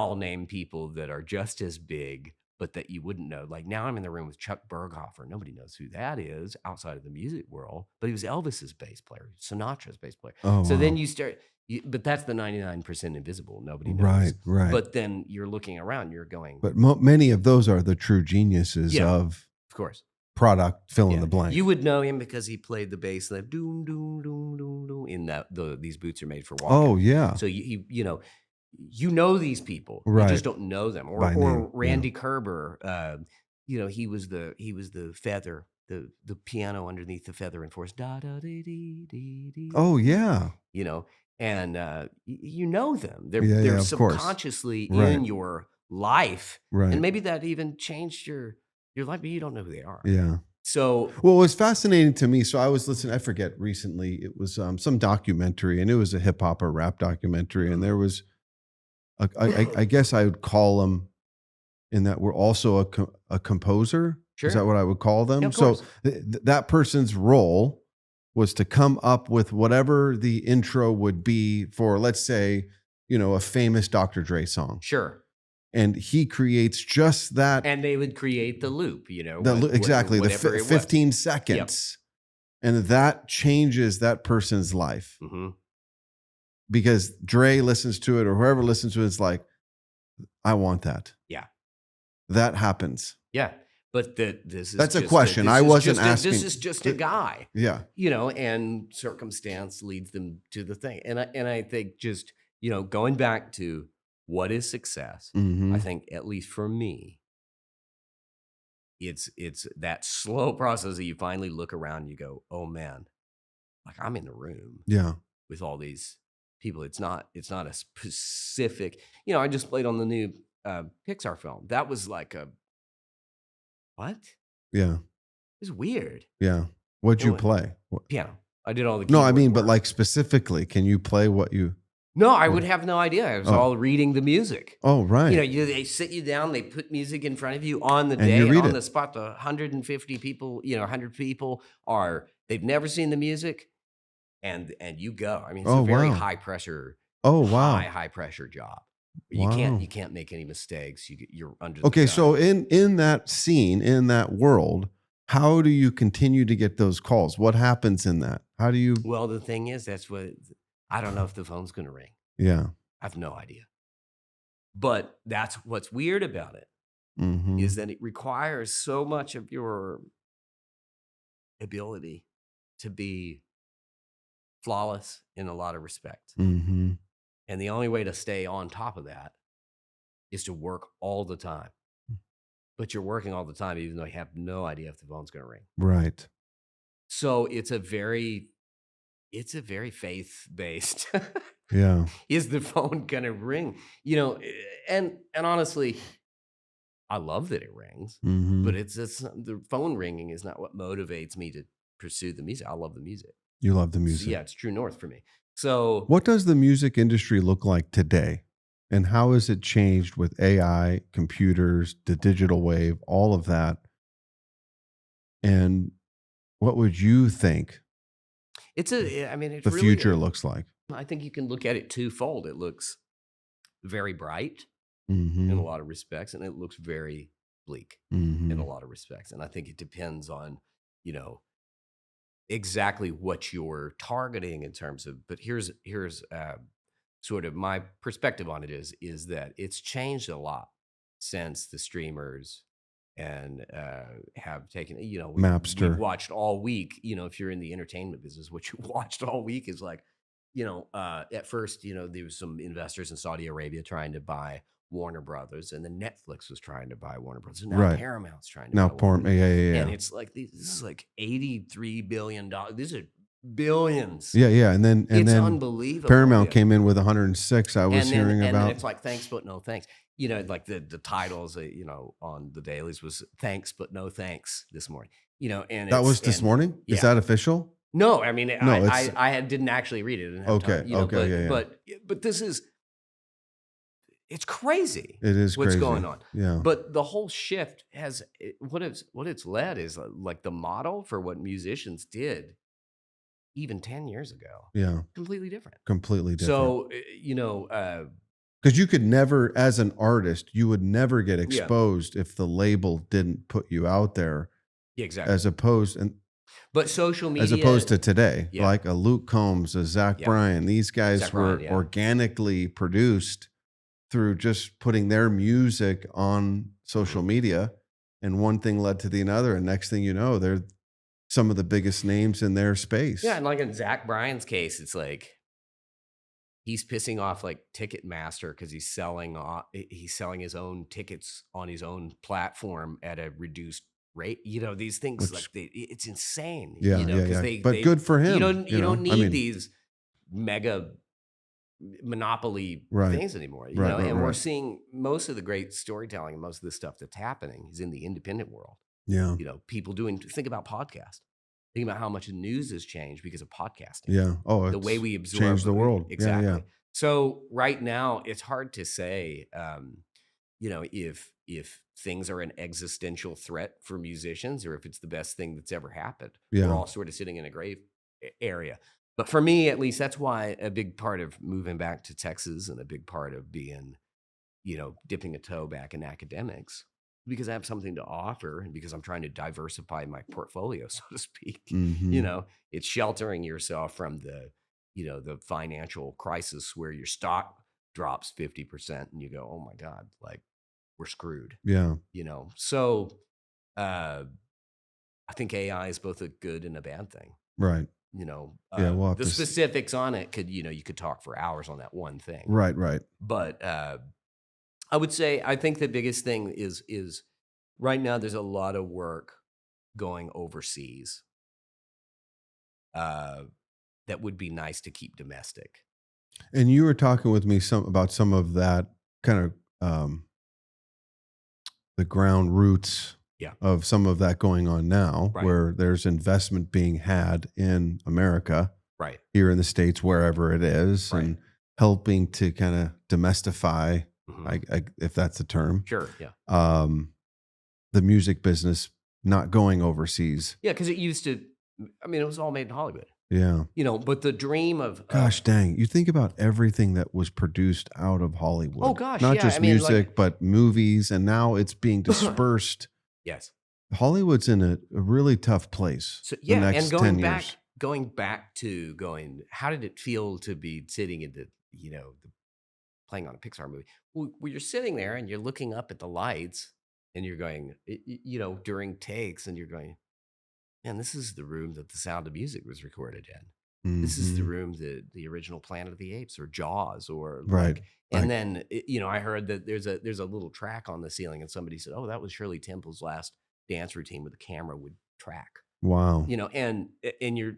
I'll name people that are just as big, but that you wouldn't know. Like now I'm in the room with Chuck Berghofer. Nobody knows who that is outside of the music world, but he was Elvis's bass player, Sinatra's bass player. Oh, So wow. then you start, but that's the 99% invisible. Nobody knows. Right. Right. But then you're looking around, you're going, But many of those are the true geniuses Yeah. of course. product, fill in Yeah. the blank. You would know him because he played the bass, like doom doom doom doom doom. In these boots are made for walking. Oh, yeah. So you know these people, you Right. just don't know them. By name, Or yeah. Randy Kerber, he was the feather, the piano underneath the feather in Force. Da da dee dee dee dee. Oh, yeah. And you know them. They're Yeah, they're of course. subconsciously Right. in your life, Right. and maybe that even changed your life, but you don't know who they are. Yeah. So Well, it was fascinating to me. So I was listening, I forget recently, it was some documentary, and it was a hip hop or rap documentary. And there was, I guess I would call them in that we're also a composer. Sure. Is that what I would call them? Yeah, of So course. that person's role was to come up with whatever the intro would be for, let's say, a famous Dr. Dre song. Sure. And he creates just that. And they would create the loop, Exactly. The whatever it was. 15 seconds. And that changes that person's life. Mhm. Because Dre listens to it, or whoever listens to it, is like, I want that. Yeah. That happens. Yeah. But this is That's a just question. this I is wasn't just asking. this is just a guy, Yeah. and circumstance leads them to the thing. And I think just, going back to what is success, Mhm. I think at least for me, it's that slow process that you finally look around and you go, oh man, like I'm in the room Yeah. with all these people. It's not a specific, I just played on the new Pixar film. That was like what? Yeah. It's weird. Yeah. What'd you What? play? Piano. I did all the No, I keyboard mean, but work. like specifically, can you play what you? No, I would have no idea. I was Oh. all reading the music. Oh, right. They sit you down, they put music in front of you on the And day, you and read on it. the spot. The 150 people, 100 people they've never seen the music, and you go. I mean, it's Oh, a very wow. high pressure, Oh, wow. high pressure job. Wow. You can't make any mistakes. You're under. Okay, the so gun. in that scene, in that world, how do you continue to get those calls? What happens in that? How do you? Well, the thing is, that's what I don't know if the phone's going to ring. Yeah. I have no idea. But that's what's weird about it, Mhm. is that it requires so much of your ability to be flawless in a lot of respects. Mhm. And the only way to stay on top of that is to work all the time. But you're working all the time, even though you have no idea if the phone's going to ring. Right. So it's a very faith-based. Yeah. Is the phone going to ring? And honestly, I love that it rings, Mhm. but it's the phone ringing is not what motivates me to pursue the music. I love the music. You love the So, music. yeah, it's true north for me. So What does the music industry look like today? And how has it changed with AI, computers, the digital wave, all of that? And what would you think it's the really, future looks like? I think you can look at it twofold. It looks very bright Mm-hmm. in a lot of respects, and it looks very bleak Mm-hmm. in a lot of respects. And I think it depends on, you know, exactly what you're targeting in terms of. But here's sort of my perspective on it is that it's changed a lot since the streamers and have taken, you know, we've Mapster. watched all week, you know, if you're in the entertainment business, what you watched all week is like, you know, at first, you know, there was some investors in Saudi Arabia trying to buy Warner Brothers, and then Netflix was trying to buy Warner Brothers, and now Right. Paramount's trying to Now buy Warner Brothers. yeah. And it's like, this is like $83 billion. These are billions. Yeah. And then It's unbelievable. Paramount came in with 106. I was hearing and about. then it's like, thanks, but no thanks. You know, like the titles, you know, on the dailies was thanks, but no thanks this morning. You know, and That was this morning? Yeah. Is that official? No, I mean, No, I didn't actually read it. I didn't have Okay, time, you know, okay, but this is, it's crazy. It is what's crazy. going on. Yeah. But the whole shift has what it's led is like the model for what musicians did even 10 years ago. Yeah. Completely different. Completely different. So, you know, because you could never, as an artist, you would never get exposed if the label didn't put you out there. Yeah, exactly. But social media, as opposed to today, Yeah. like a Luke Combs, a Zach Bryan, these guys Zach were Bryan, yeah. organically produced through just putting their music on social media, and one thing led to the other, and next thing you know, they're some of the biggest names in their space. Yeah, and like in Zach Bryan's case, it's like he's pissing off like Ticketmaster because he's selling his own tickets on his own platform at a reduced rate. You know, these things it's insane. Yeah, you know, yeah. But good for him. You don't need these mega monopoly things anymore. You know, and we're seeing most of the great storytelling and most of the stuff that's happening is in the independent world. Yeah. You know, people think about podcasts. Think about how much the news has changed because of podcasting. Yeah. Oh, the way we absorb changed the world. Exactly. Yeah. So right now, it's hard to say, you know, if things are an existential threat for musicians or if it's the best thing that's ever happened. Yeah. We're all sort of sitting in a gray area. But for me, at least, that's why a big part of moving back to Texas and a big part of being, you know, dipping a toe back in academics, because I have something to offer and because I'm trying to diversify my portfolio, so to speak. Mm-hmm. You know, it's sheltering yourself from the, you know, the financial crisis where your stock drops 50% and you go, oh my God, like we're screwed. Yeah. You know, so I think AI is both a good and a bad thing. Right. You know, we'll the specifics on it you could talk for hours on that one thing. Right. But I would say, I think the biggest thing is right now there's a lot of work going overseas that would be nice to keep domestic. And you were talking with me about some of that kind of the ground roots of some of that going on now, where there's investment being had in America, here in the States, wherever it is, and helping to kind of domestify, if that's the term. Sure, yeah. The music business not going overseas. Yeah, because it used to, I mean, it was all made in Hollywood. Yeah. You know, but the dream of... Gosh dang, you think about everything that was produced out of Hollywood. Oh gosh, not just music, but movies, and now it's being dispersed. Yes. Hollywood's in a really tough place. So, yeah, the next and 10 years. going back to how did it feel to be sitting in the, you know, playing on a Pixar movie? Well, you're sitting there and you're looking up at the lights and you're going, you know, during takes, and you're going, man, this is the room that The Sound of Music was recorded in. Mm-hmm. This is the room that the original Planet of the Apes or Jaws or and then, you know, I heard that there's a little track on the ceiling, and somebody said, oh, that was Shirley Temple's last dance routine where the camera would track. Wow. You know, and you're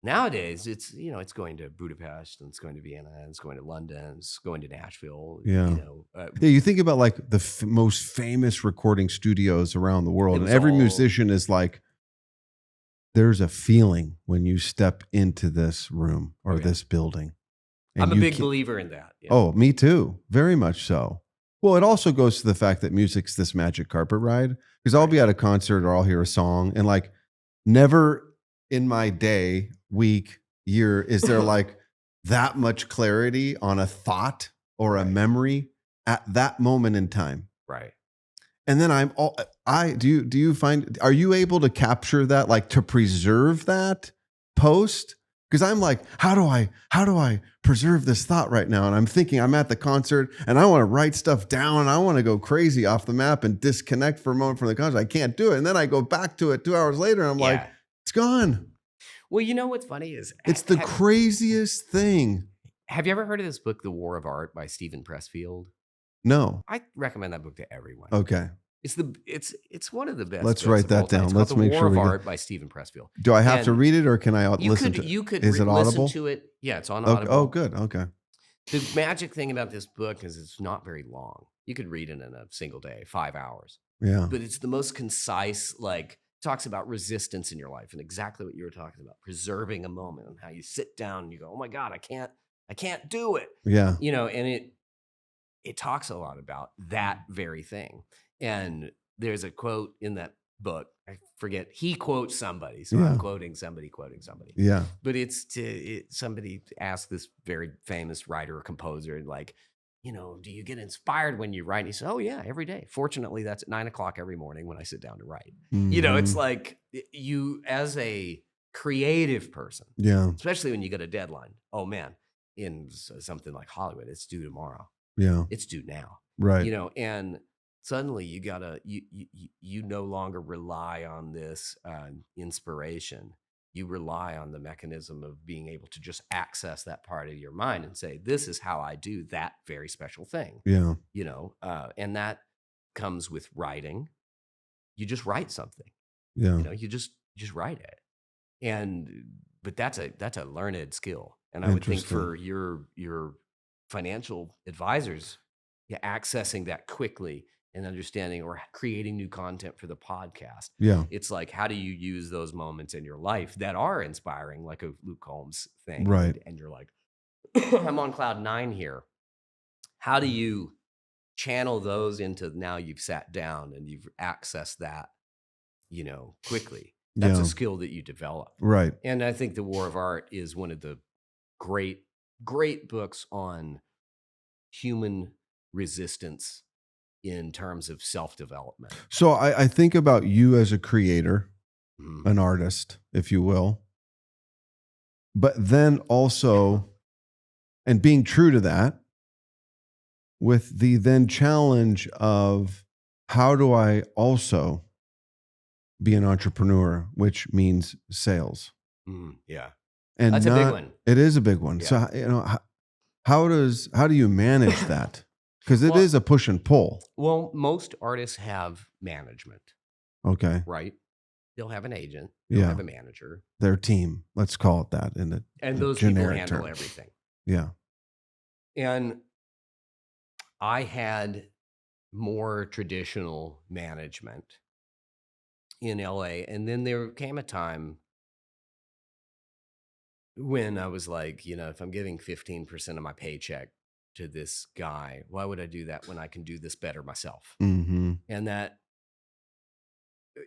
nowadays it's, you know, it's going to Budapest and it's going to Vienna and it's going to London, it's going to Nashville. Yeah. You know, you think about like the most famous recording studios around the world, and every musician is like, there's a feeling when you step into this room or this building. And I'm a big believer in that. Yeah. Oh, me too. Very much so. Well, it also goes to the fact that music's this magic carpet ride, because I'll be at a concert or I'll hear a song, and like never in my day, week, year is there like that much clarity on a thought or a memory at that moment in time. Right. And then do you find, are you able to capture that, like to preserve that post? Because I'm like, how do I preserve this thought right now? And I'm thinking I'm at the concert and I want to write stuff down and I want to go crazy off the map and disconnect for a moment from the concert. I can't do it. And then I go back to it 2 hours later and I'm like, it's gone. Well, you know what's funny is it's the craziest thing. Have you ever heard of this book, The War of Art by Stephen Pressfield? No. I recommend that book to everyone. Okay. It's one of the best. Let's write that down. Let's make sure The War of Art by Stephen Pressfield. Do I have to read it or can I listen to it? You could Is it audible? listen to it. Yeah, it's on Audible. Oh, good. Okay. The magic thing about this book is it's not very long. You could read it in a single day, 5 hours. Yeah. But it's the most concise, like talks about resistance in your life and exactly what you were talking about, preserving a moment and how you sit down and you go, oh my God, I can't do it. Yeah. You know, and it talks a lot about that very thing. And there's a quote in that book. I forget. He quotes somebody. So I'm quoting somebody. Yeah. But somebody asked this very famous writer or composer, like, you know, do you get inspired when you write? And he said, oh yeah, every day. Fortunately, that's at 9:00 every morning when I sit down to write. Mm-hmm. You know, it's like you as a creative person, especially when you get a deadline. Oh man, in something like Hollywood, it's due tomorrow. Yeah. It's due now. Right. You know, and suddenly you no longer rely on this inspiration. You rely on the mechanism of being able to just access that part of your mind and say, this is how I do that very special thing. Yeah. You know, and that comes with writing. You just write something. Yeah. You know, you just write it. But that's a learned skill. And I would think for your financial advisors, accessing that quickly and understanding or creating new content for the podcast. Yeah. It's like, how do you use those moments in your life that are inspiring, like a Luke Combs thing? Right. And you're like, I'm on cloud 9 here. How do you channel those into now you've sat down and you've accessed that, you know, quickly? That's a skill that you develop. Right. And I think The War of Art is one of the great books on human resistance in terms of self-development. So I think about you as a creator, an artist, if you will, but then also, and being true to that, with the then challenge of how do I also be an entrepreneur, which means sales. Yeah. And that's a big one. It is a big one. Yeah. So, you know, how do you manage that? Because it is a push and pull. Well, most artists have management. Okay. Right? They'll have an agent. They'll have a manager. Their team. Let's call it that. And those people handle everything. Yeah. And I had more traditional management in LA. And then there came a time when I was like, you know, if I'm giving 15% of my paycheck to this guy, why would I do that when I can do this better myself? Mm-hmm. And that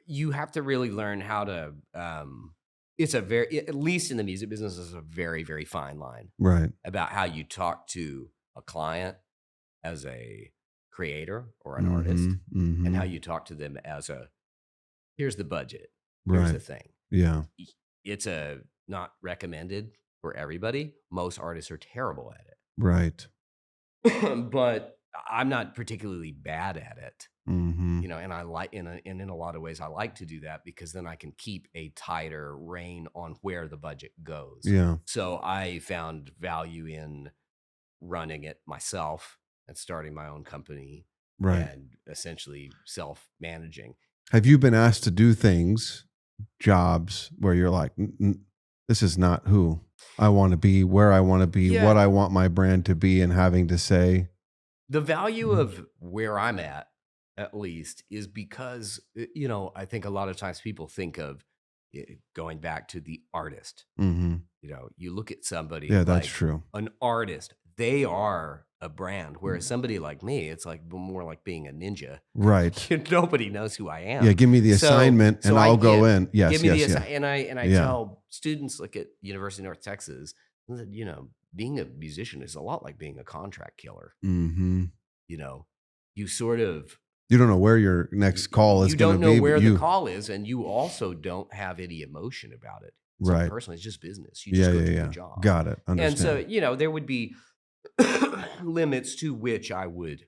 you have to really learn how to, it's a very, at least in the music business, is a very, very fine line. Right. About how you talk to a client as a creator or an artist, and how you talk to them as here's the budget, here's the thing. Yeah. It's not recommended for everybody. Most artists are terrible at it. Right. But I'm not particularly bad at it, you know, and I like, and in a lot of ways I like to do that because then I can keep a tighter rein on where the budget goes. Yeah. So I found value in running it myself and starting my own company, and essentially self-managing. Have you been asked to do jobs where you're like, this is not who I want to be, where I want to be, what I want my brand to be, and having to say? The value of where I'm at least, is because, you know, I think a lot of times people think of going back to the artist. You know, you look at somebody, that's true. An artist, they are a brand, whereas somebody like me, it's like more like being a ninja. Right. Nobody knows who I am. Yeah, give me the assignment and I'll go in. Yes, give me the assignment. And I tell students like at University of North Texas, You know, being a musician is a lot like being a contract killer. Mm-hmm. You know, you sort of You don't know where your next call is you going to don't be. know where the call is, and you also don't have any emotion about it. So Right. personally, it's just business. You just go do your job. Got it. Understand. And so, you know, there would be limits to which I would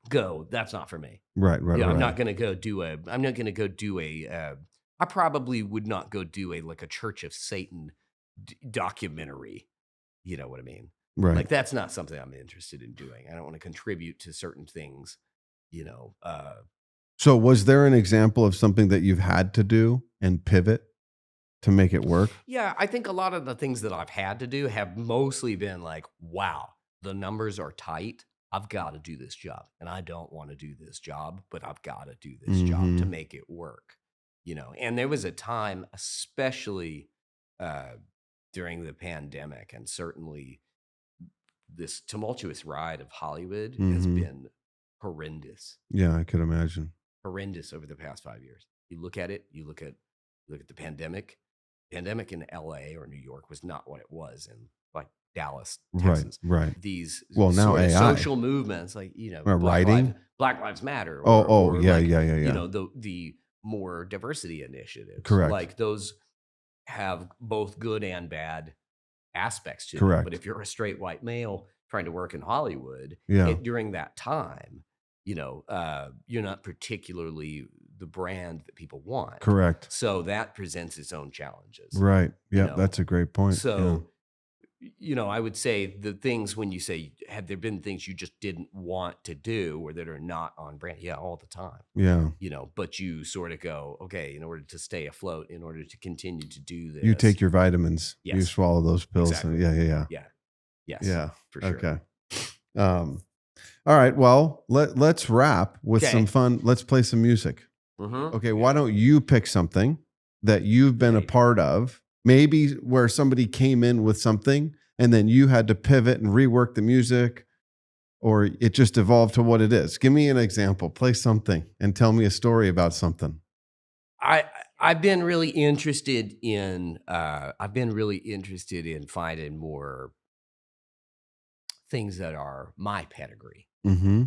go. That's not for me. Right. You know, I'm not going to go do I probably would not go do like a Church of Satan documentary. You know what I mean? Right. Like that's not something I'm interested in doing. I don't want to contribute to certain things, you know. So was there an example of something that you've had to do and pivot to make it work? Yeah, I think a lot of the things that I've had to do have mostly been like, wow, the numbers are tight. I've got to do this job. And I don't want to do this job, but I've got to do this job to make it work. You know, and there was a time, especially during the pandemic, and certainly this tumultuous ride of Hollywood has been horrendous. Yeah, I could imagine. Horrendous over the past 5 years. You look at it, you look at the pandemic. Pandemic in LA or New York was not what it was in like Dallas, Texas. Right. These now sort of AI. social movements, like, you know, Black Lives Matter. Yeah. You know, the more diversity initiatives. Correct. Like those have both good and bad aspects to Correct. them. But if you're a straight white male trying to work in Hollywood during that time, you know, you're not particularly the brand that people want. Correct. So that presents its own challenges. Right. Yeah, you know? that's a great point. So, you know, I would say the things when you say, have there been things you just didn't want to do or that are not on brand? Yeah, all the time. Yeah. You know, but you sort of go, okay, in order to stay afloat, in order to continue to do this. You take your vitamins. Yes. You swallow those pills. Exactly. Yeah. Yes. Yeah. For sure. Okay. All right. Well, let's wrap with some fun. Let's play some music. Okay. Why don't you pick something that you've been a part of? Maybe where somebody came in with something and then you had to pivot and rework the music, or it just evolved to what it is. Give me an example. Play something and tell me a story about something. I've been really interested in finding more things that are my pedigree. Mm-hmm.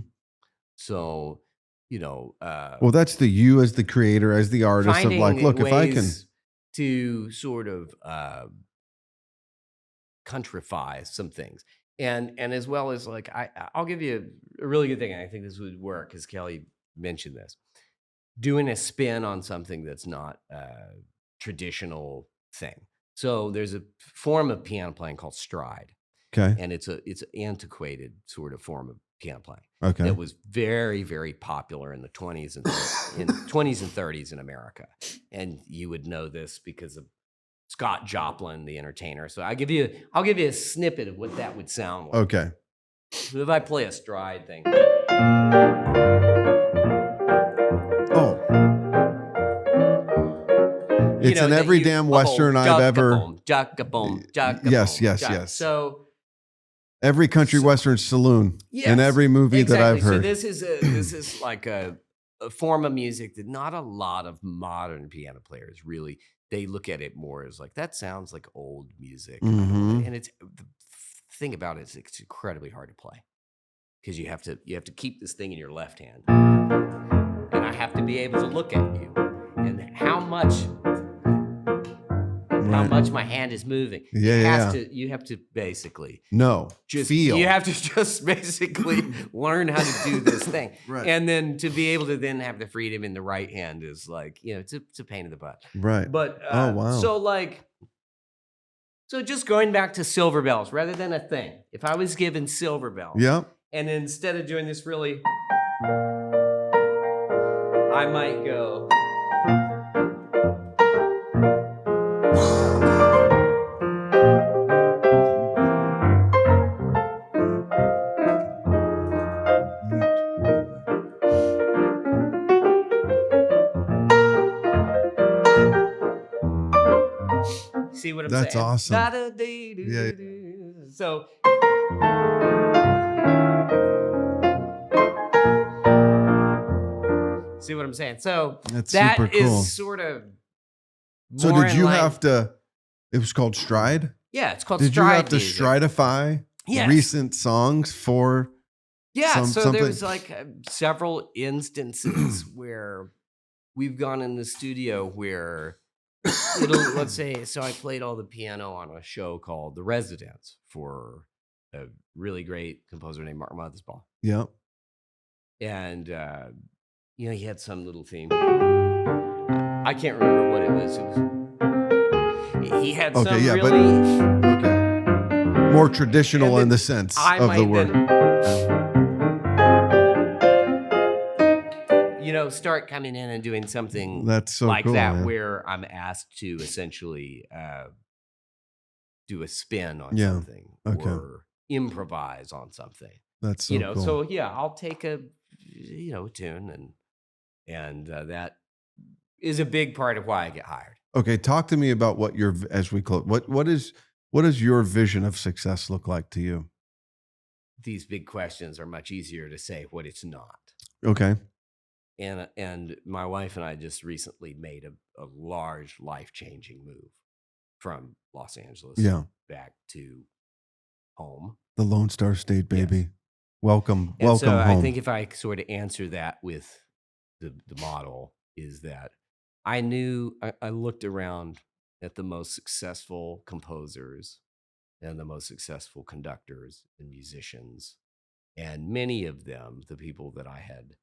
So, you know, well, that's the you as the creator, as the artist of like, look, if I can to sort of countrify some things, and as well as like I'll give you a really good thing, and I think this would work because Kelly mentioned this, doing a spin on something that's not a traditional thing. So there's a form of piano playing called stride. Okay. And it's an antiquated sort of form of piano playing. Okay. That was very, very popular in the 20s and 30s in America. And you would know this because of Scott Joplin, the entertainer. So I'll give you a snippet of what that would sound like. Okay. So if I play a stride thing. Oh. It's in every damn Western I've ever. Yes. So every country Western saloon in every movie that I've heard. So this is like a form of music that not a lot of modern piano players really, they look at it more as like, that sounds like old music. And it's the thing about it is it's incredibly hard to play because you have to keep this thing in your left hand. And I have to be able to look at you and how much my hand is moving. You have to basically feel. You have to just basically learn how to do this thing. Right. And then to be able to then have the freedom in the right hand is like, you know, it's a pain in the butt. Right. But oh wow. So just going back to silver bells rather than a thing. If I was given silver bells, and instead of doing this really, I might go. See what I'm saying? That's awesome. Yeah. So see what I'm saying? So that's that super cool. Is sort of So did you have to, it was called stride? Yeah, it's called Did you have stride to music. stridify Yes. recent songs for Yeah, so something? there's like several instances where we've gone in the studio where let's say, so I played all the piano on a show called The Residents for a really great composer named Mark Mothersbaugh. Yep. And, he had some little theme. I can't remember what it was. He had some more traditional in the sense of the word. Start coming in and doing something that's so like cool, that, man. where I'm asked to essentially do a spin on something or improvise on something. That's so cool. So yeah, I'll take a tune and that is a big part of why I get hired. Okay, talk to me about what as we close. What does your vision of success look like to you? These big questions are much easier to say what it's not. Okay. And my wife and I just recently made a large life-changing move from Los Angeles back to home. The Lone Star State, baby. Yes. Welcome so home. I think if I sort of answer that with the model is that I knew I looked around at the most successful composers and the most successful conductors and musicians, and many of them, the people that I had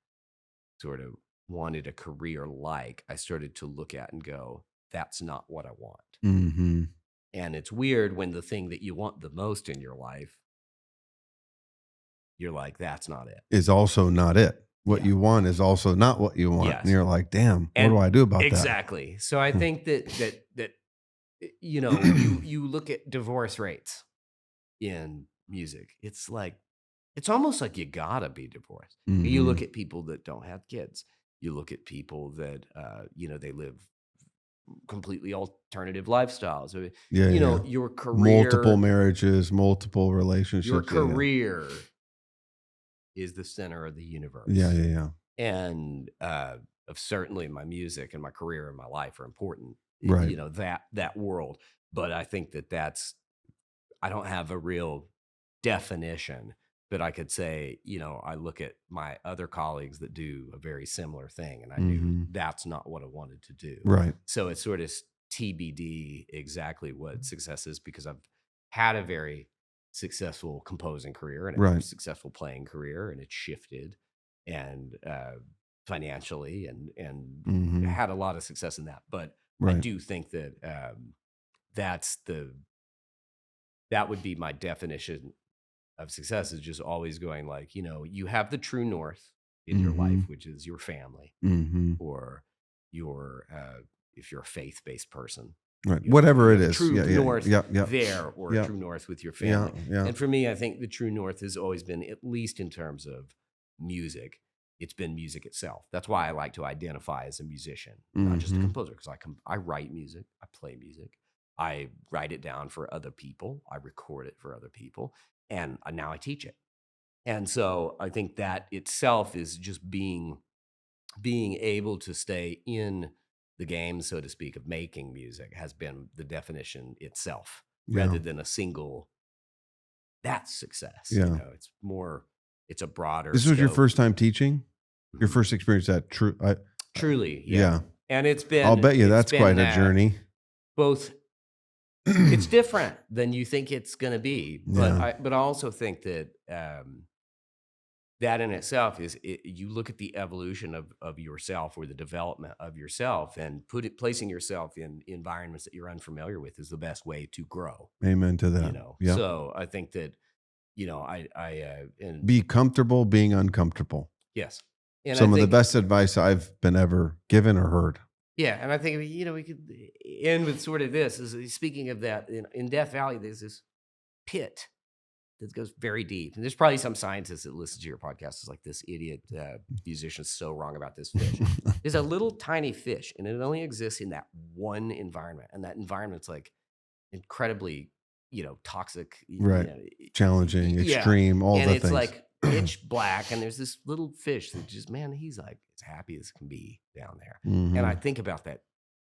sort of wanted a career like, I started to look at and go, that's not what I want. Mm-hmm. And it's weird when the thing that you want the most in your life, you're like, that's not it. Is also not it. What you want is also not what you want. Yes. And you're like, damn, what do I do about that? Exactly. So I think that you look at divorce rates in music. It's like, it's almost like you gotta be divorced. Mm-hmm. You look at people that don't have kids. You look at people that, they live completely alternative lifestyles. Your career, multiple marriages, multiple relationships. Your career is the center of the universe. Yeah. And of certainly my music and my career and my life are important. Right. That world. But I think I don't have a real definition. But I could say, I look at my other colleagues that do a very similar thing, and I knew that's not what I wanted to do. Right. So it's sort of TBD exactly what success is, because I've had a very successful composing career and a very successful playing career, and it's shifted and financially and had a lot of success in that. But I do think that that would be my definition of success, is just always going like, you have the true north in your life, which is your family, or your if you're a faith-based person, right? Whatever it is, true north there, or Yeah. true north with your family. Yeah. And for me, I think the true north has always been, at least in terms of music, it's been music itself. That's why I like to identify as a musician, not just a composer, because I write music, I play music, I write it down for other people, I record it for other people, and now I teach it. And so I think that itself is just being able to stay in the game, so to speak, of making music has been the definition itself, rather than a single, that's success. Yeah. It's a broader This was your scope. first time teaching? Your first experience at Truly, yeah. And it's been, I'll bet you that's quite a journey. Both, it's different than you think it's going to be, but I also think that that in itself is, you look at the evolution of yourself, or the development of yourself, and placing yourself in environments that you're unfamiliar with is the best way to grow. Amen to that. Yep. So I think that, I be comfortable being uncomfortable. Yes. And some of the best advice I've been ever given or heard. Yeah, and I think, we could end with sort of this. Speaking of that, in Death Valley, there's this pit that goes very deep. And there's probably some scientist that listens to your podcast is like, this idiot musician's so wrong about this fish. There's a little tiny fish, and it only exists in that one environment. And that environment's like incredibly, toxic. Challenging, extreme, all and the it's things. Like pitch black, and there's this little fish that just, man, he's like as happy as can be down there. And I think about that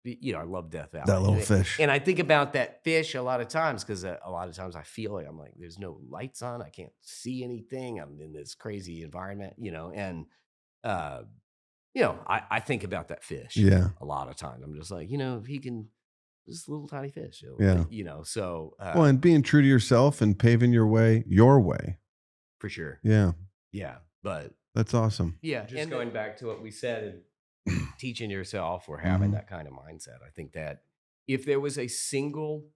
I love Death Valley. That little fish. And I think about that fish a lot of times because a lot of times I feel like I'm like, there's no lights on. I can't see anything. I'm in this crazy environment, and, I think about that fish Yeah. a lot of times. I'm just like, if he can, this little tiny fish, Yeah. So. Well, and being true to yourself and paving your way. For sure. Yeah. Yeah. But. That's awesome. Yeah. Just going back to what we said, teaching yourself or having that kind of mindset. I think that if there was a single,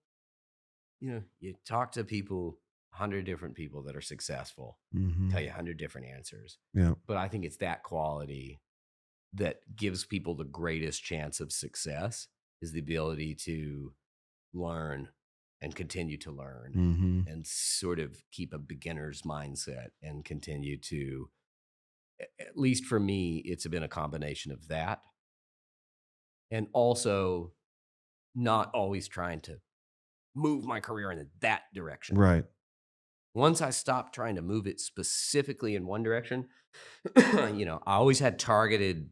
you talk to people, 100 different people that are successful, tell you 100 different answers. Yeah. But I think it's that quality that gives people the greatest chance of success is the ability to learn and continue to learn and sort of keep a beginner's mindset and continue to, at least for me, it's been a combination of that. And also not always trying to move my career in that direction. Right. Once I stopped trying to move it specifically in one direction, I always had targeted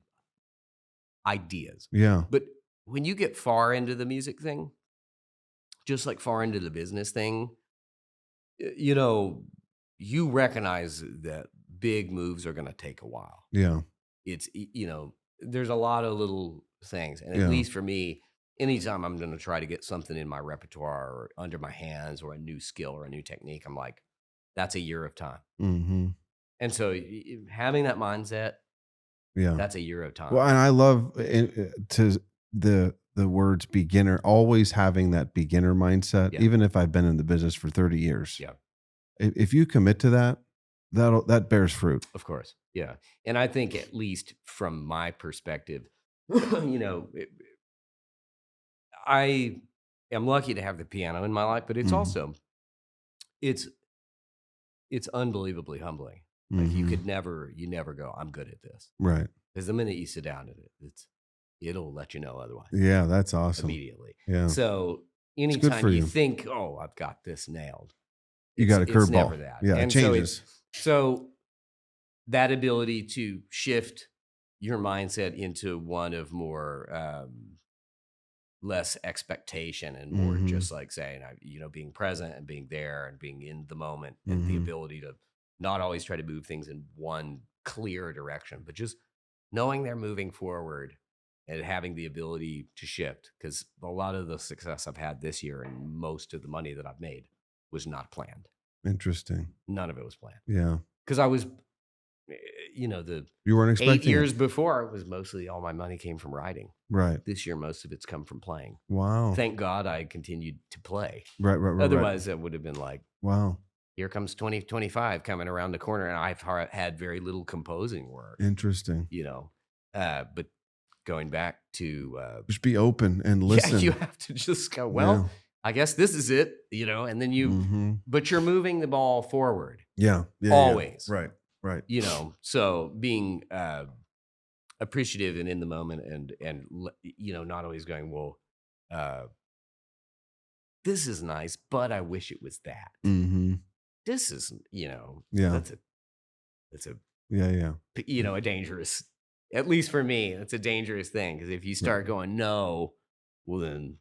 ideas. Yeah. But when you get far into the music thing, just like far into the business thing, you recognize that big moves are going to take a while. Yeah. It's, there's a lot of little things. And at least for me, anytime I'm going to try to get something in my repertoire or under my hands or a new skill or a new technique, I'm like, that's a year of time. And so having that mindset, that's a year of time. Well, and I love to the words beginner, always having that beginner mindset, even if I've been in the business for 30 years. Yeah. If you commit to that, that bears fruit. Of course. Yeah. And I think at least from my perspective, I am lucky to have the piano in my life, but it's also, it's unbelievably humbling. Like you never go, I'm good at this. Right. Because the minute you sit down at it, it'll let you know otherwise. Yeah, that's awesome. Immediately. Yeah. So anytime you think, oh, I've got this nailed, you got a curveball. It's never that. Yeah, and it changes. So that ability to shift your mindset into one of more less expectation and more just like saying, being present and being there and being in the moment and the ability to not always try to move things in one clear direction, but just knowing they're moving forward and having the ability to shift. Because a lot of the success I've had this year and most of the money that I've made was not planned. Interesting. None of it was planned. Yeah. Because I was, you weren't expecting 8 years before, it was mostly all my money came from writing. Right. This year, most of it's come from playing. Wow. Thank God I continued to play. Right. Otherwise, that would have been like, wow. Here comes 2025 coming around the corner, and I've had very little composing work. Interesting. But going back to just be open and listen. Yeah, you have to just go, well, I guess this is it, and then but you're moving the ball forward. Yeah. Always. Yeah. Right. So being appreciative and in the moment and not always going, well, this is nice, but I wish it was that. This is, that's a a dangerous, at least for me, it's a dangerous thing. Because if you start going, no, well, then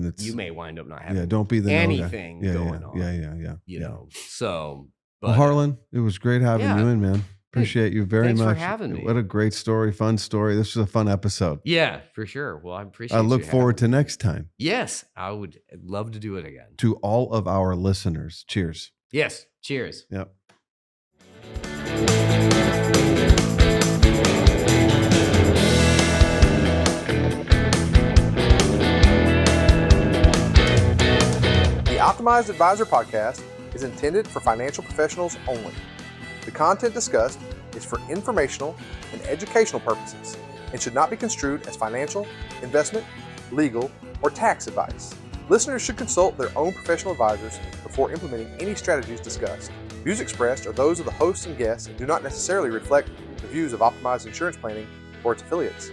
it's, you may wind up not having don't be the anything going on. Yeah. So, but, well, Harlan, it was great having you in, man. Appreciate you very much. Thanks for having me. What a great story, fun story. This was a fun episode. Yeah, for sure. Well, I appreciate. I look forward to next time. Yes, I'd love to do it again. To all of our listeners, cheers. Yes, cheers. Yep. The Optimized Advisor podcast is intended for financial professionals only. The content discussed is for informational and educational purposes and should not be construed as financial, investment, legal, or tax advice. Listeners should consult their own professional advisors before implementing any strategies discussed. Views expressed are those of the hosts and guests and do not necessarily reflect the views of Optimized Insurance Planning or its affiliates.